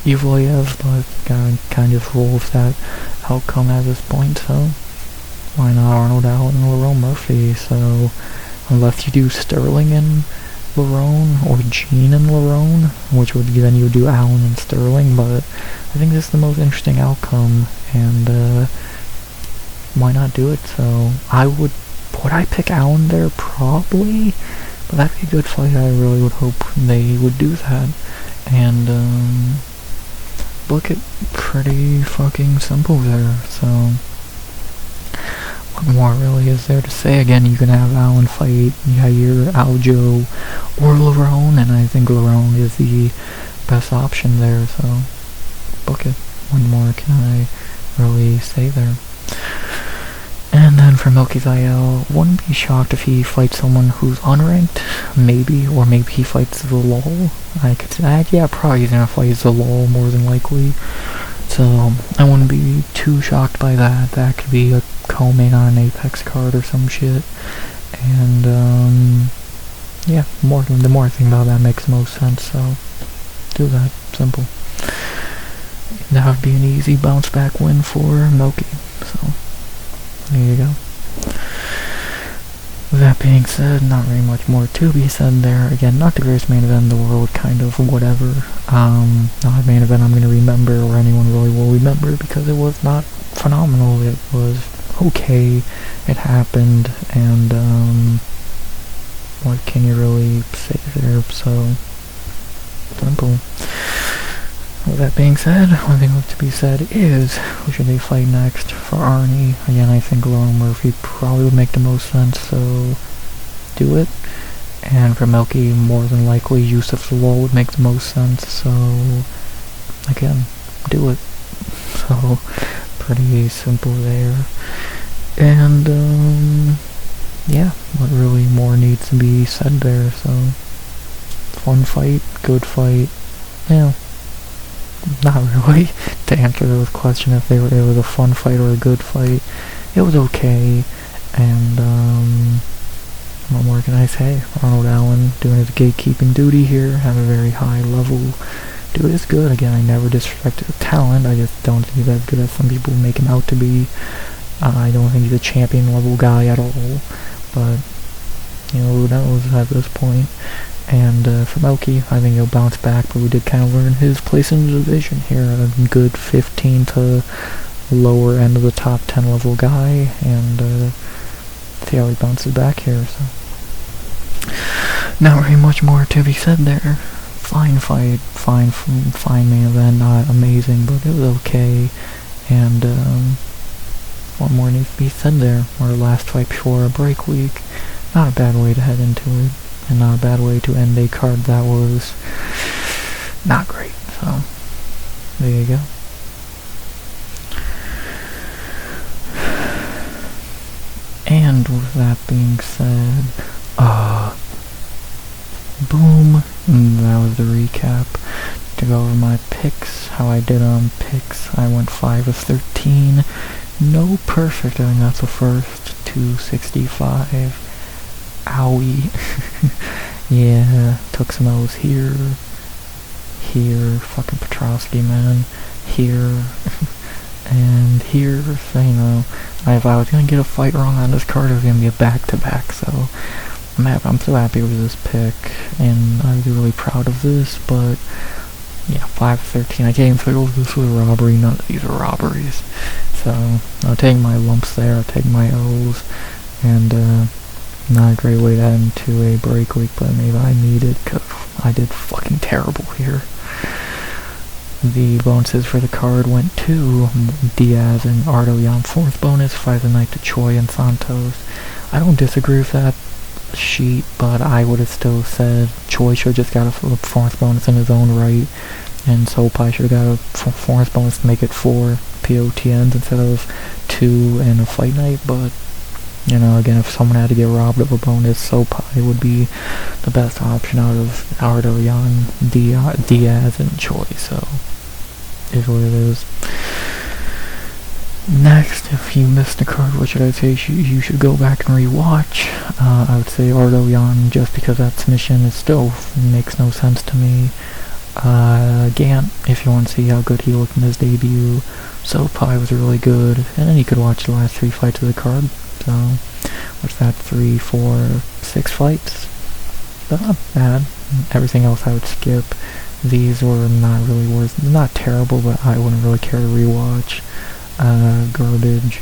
A: Evloev, but kind of roll with that outcome at this point, so why not Arnold Allen and Lerone Murphy? So unless you do Sterling and Lerone, or Gene and Lerone, which would then you would do Allen and Sterling, but I think this is the most interesting outcome, and why not do it? So would I pick Allen there? Probably, but that'd be a good fight. I really would hope they would do that, and look at pretty fucking simple there, so what more really is there to say? Again, you can have Allen fight Yair, Aljo, or Lerone, and I think Lerone is the best option there, so book it. What more can I really say there? And then for Milky Zael, wouldn't be shocked if he fights someone who's unranked, maybe, or maybe he fights Zalal. I could say, yeah, probably he's gonna fight Zalal more than likely. So I wouldn't be too shocked by that. That could be a co-main on an Apex card or some shit. And yeah, the more I think about that makes most sense, so do that. Simple. That would be an easy bounce back win for Milky. So there you go. With that being said, not very much more to be said there. Again, not the greatest main event in the world, kind of whatever. Not a main event I'm going to remember, or anyone really will remember, because it was not phenomenal. It was okay. It happened, and what can you really say there? So simple. With that being said, one thing left to be said is, who should they fight next? For Arnie, again, I think Lerone Murphy probably would make the most sense, so do it. And for Melky, more than likely, Yusuf Zalal would make the most sense, so again, do it. So, pretty simple there. And, yeah, what really more needs to be said there, so fun fight, good fight, yeah. Not really. To answer those questions, if it was a fun fight or a good fight, it was okay. And what more can I say? Arnold Allen doing his gatekeeping duty here, have a very high level. Dude is good. Again, I never disrespected the talent. I just don't think he's as good as some people make him out to be. I don't think he's a champion level guy at all. But who knows at this point. And for Melky, I think he'll bounce back, but we did kind of learn his place in the division here. A good 15 to lower end of the top 10 level guy, and see how he bounces back here. So not very much more to be said there. Fine fight, fine main event, not amazing, but it was okay. And what more needs to be said there? Our last fight before a break week. Not a bad way to head into it. And not a bad way to end a card that was not great. So, there you go. And with that being said, boom, and that was the recap. To go over my picks, how I did on picks, I went 5 of 13. No perfect, I think that's the first. 265. Owie. Yeah, took some O's here. Here, fucking Petrosky, man. Here. And here, so, you know, if I was gonna get a fight wrong on this card, it was gonna be a back-to-back, so I'm so happy with this pick, and I was really proud of this, but yeah, 5-13. I can't even figure out this was a robbery. None of these are robberies. So I'll take my lumps there. I'll take my O's, and not a great way to head into a break week, but maybe I need it because I did fucking terrible here. The bonuses for the card went to Diaz and Ardoyan. Fourth bonus, fight the night to Choi and Santos. I don't disagree with that sheet, but I would have still said Choi should have just got a fourth bonus in his own right, and Sopai should have got a fourth bonus to make it 4 POTNs instead of 2 in a fight night. But you know, again, if someone had to get robbed of a bonus, Sopai would be the best option out of Ardoyan, Diaz, and Choi. So is what it is. Next, if you missed a card, what should I say? You should go back and rewatch. I would say Ardoyan, just because that submission is still makes no sense to me. Gant, if you want to see how good he looked in his debut. Sopai was really good, and then you could watch the last 3 fights of the card. So, what's that? 3, 4, 6 fights? But not bad. Everything else I would skip. These were not really worth, not terrible, but I wouldn't really care to rewatch. Garbage.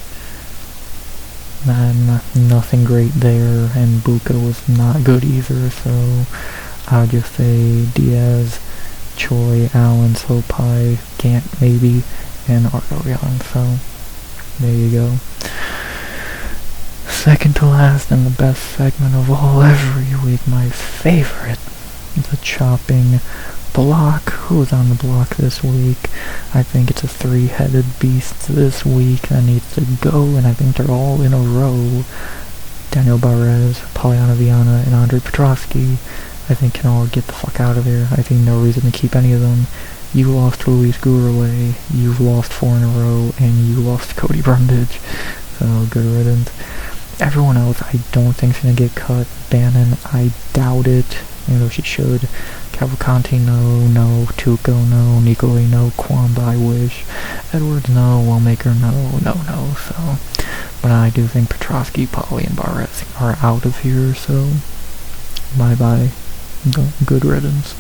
A: Nothing great there, and Buka was not good either, so I would just say Diaz, Choi, Allen, Sopai, Gant maybe, and Ardoyan, so there you go. Second to last and the best segment of all every week, my favorite, the chopping block. Who's on the block this week? I think it's a 3-headed beast this week that needs to go, and I think they're all in a row. Daniel Barrez, Poliana Viana, and Andre Petrosky, I think can all get the fuck out of there. I think no reason to keep any of them. You lost Luis Gurley, you've lost 4 in a row, and you lost Cody Brundage. So good riddance. Everyone else I don't think is going to get cut. Bannon, I doubt it, even though she should. Cavalcanti, no. Tuco, no. Nicolay, no. Kwamba, I wish. Edwards, no. Wellmaker, no. So, but I do think Petrosky, Polly, and Barres are out of here, so bye-bye. Good riddance.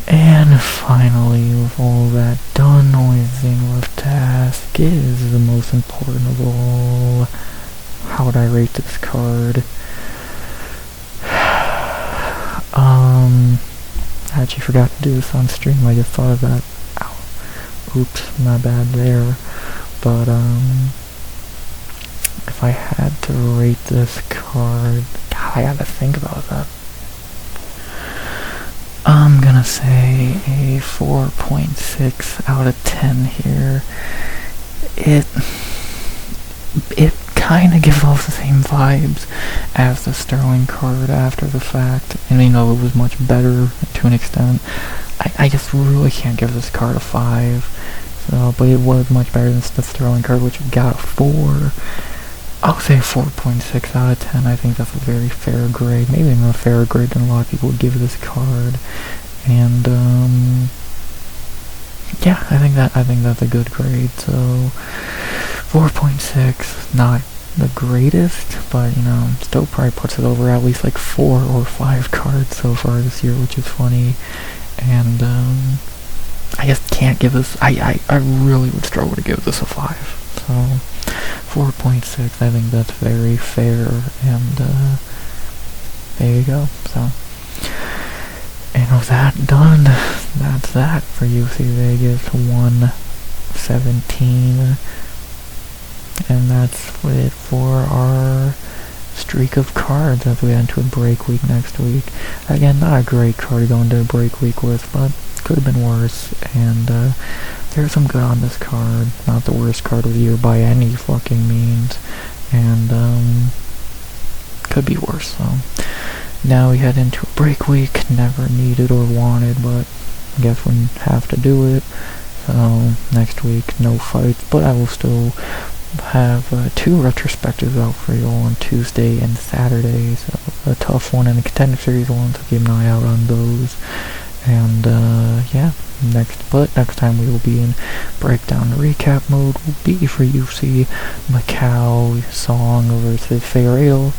A: And finally, with all that done, the only thing left to ask is the most important of all. How would I rate this card? I actually forgot to do this on stream. I just thought of that. Ow. Oops, my bad there. But, if I had to rate this card, God, I gotta think about that. I'm gonna say a 4.6 out of 10 here. It kind of gives off the same vibes as the Sterling card after the fact, and you know, it was much better to an extent. I just really can't give this card a 5, so, but it was much better than the Sterling card, which got a 4. I'll say 4.6 out of 10. I think that's a very fair grade, maybe even a fairer grade than a lot of people would give this card. And yeah, I think that's a good grade. So 4.6, not the greatest, but you know, still probably puts it over at least like 4 or 5 cards so far this year, which is funny. And I just can't give this. I really would struggle to give this a 5. So 4.6, I think that's very fair, and there you go. So, and with that done, that's that for UFC Vegas 117, and that's it for our streak of cards as we head into a break week next week. Again, not a great card going to a break week with, but could have been worse, and there's some good on this card. Not the worst card of the year by any fucking means, and could be worse. So now we head into a break week, never needed or wanted, but I guess we have to do it. So next week, no fights, but I will still have 2 retrospectives out for you on Tuesday and Saturday. So a tough one and a contender series one, so keep an eye out on those. And yeah, next time we will be in breakdown recap mode. Will be for UFC Macau Song versus Figueiredo.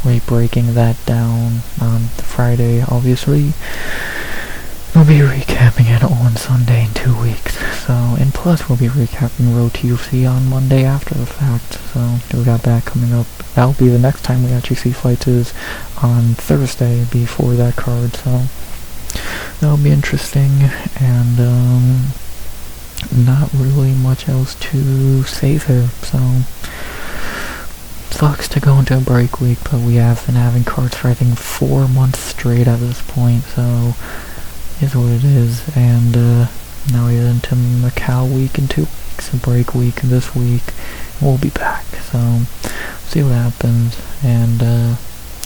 A: We'll be breaking that down on Friday, obviously. We'll be recapping it on Sunday in 2 weeks. So, and plus we'll be recapping Road to UFC on Monday after the fact. So we got that coming up. That'll be the next time we actually see fights is on Thursday before that card. So that'll be interesting, and not really much else to say there. So sucks to go into a break week, but we have been having cards for I think 4 months straight at this point, so is what it is. And now we get into Macau week in 2 weeks, a break week this week. We'll be back, so see what happens, and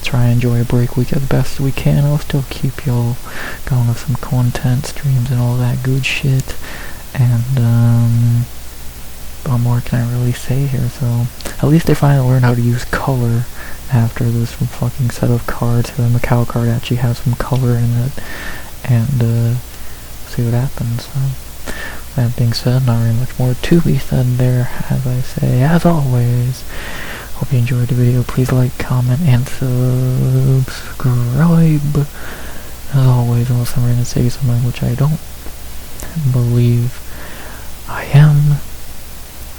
A: try and enjoy a break week as best as we can. I'll still keep y'all going with some content, streams, and all that good shit. And what more can I really say here? So at least I finally learned how to use color after this fucking set of cards. The Macau card actually has some color in it, and see what happens. So that being said, not really much more to be said there. As I say, as always, hope you enjoyed the video. Please like, comment, and subscribe. As always, unless I'm going to say something which I don't believe I am.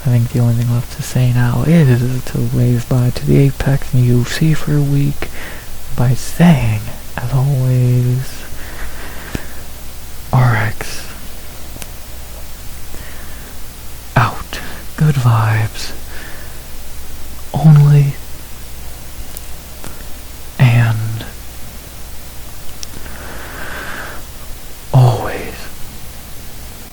A: I think the only thing left to say now is to wave bye to the Apex and UFC for a week by saying, as always, RX out. Good vibes. Only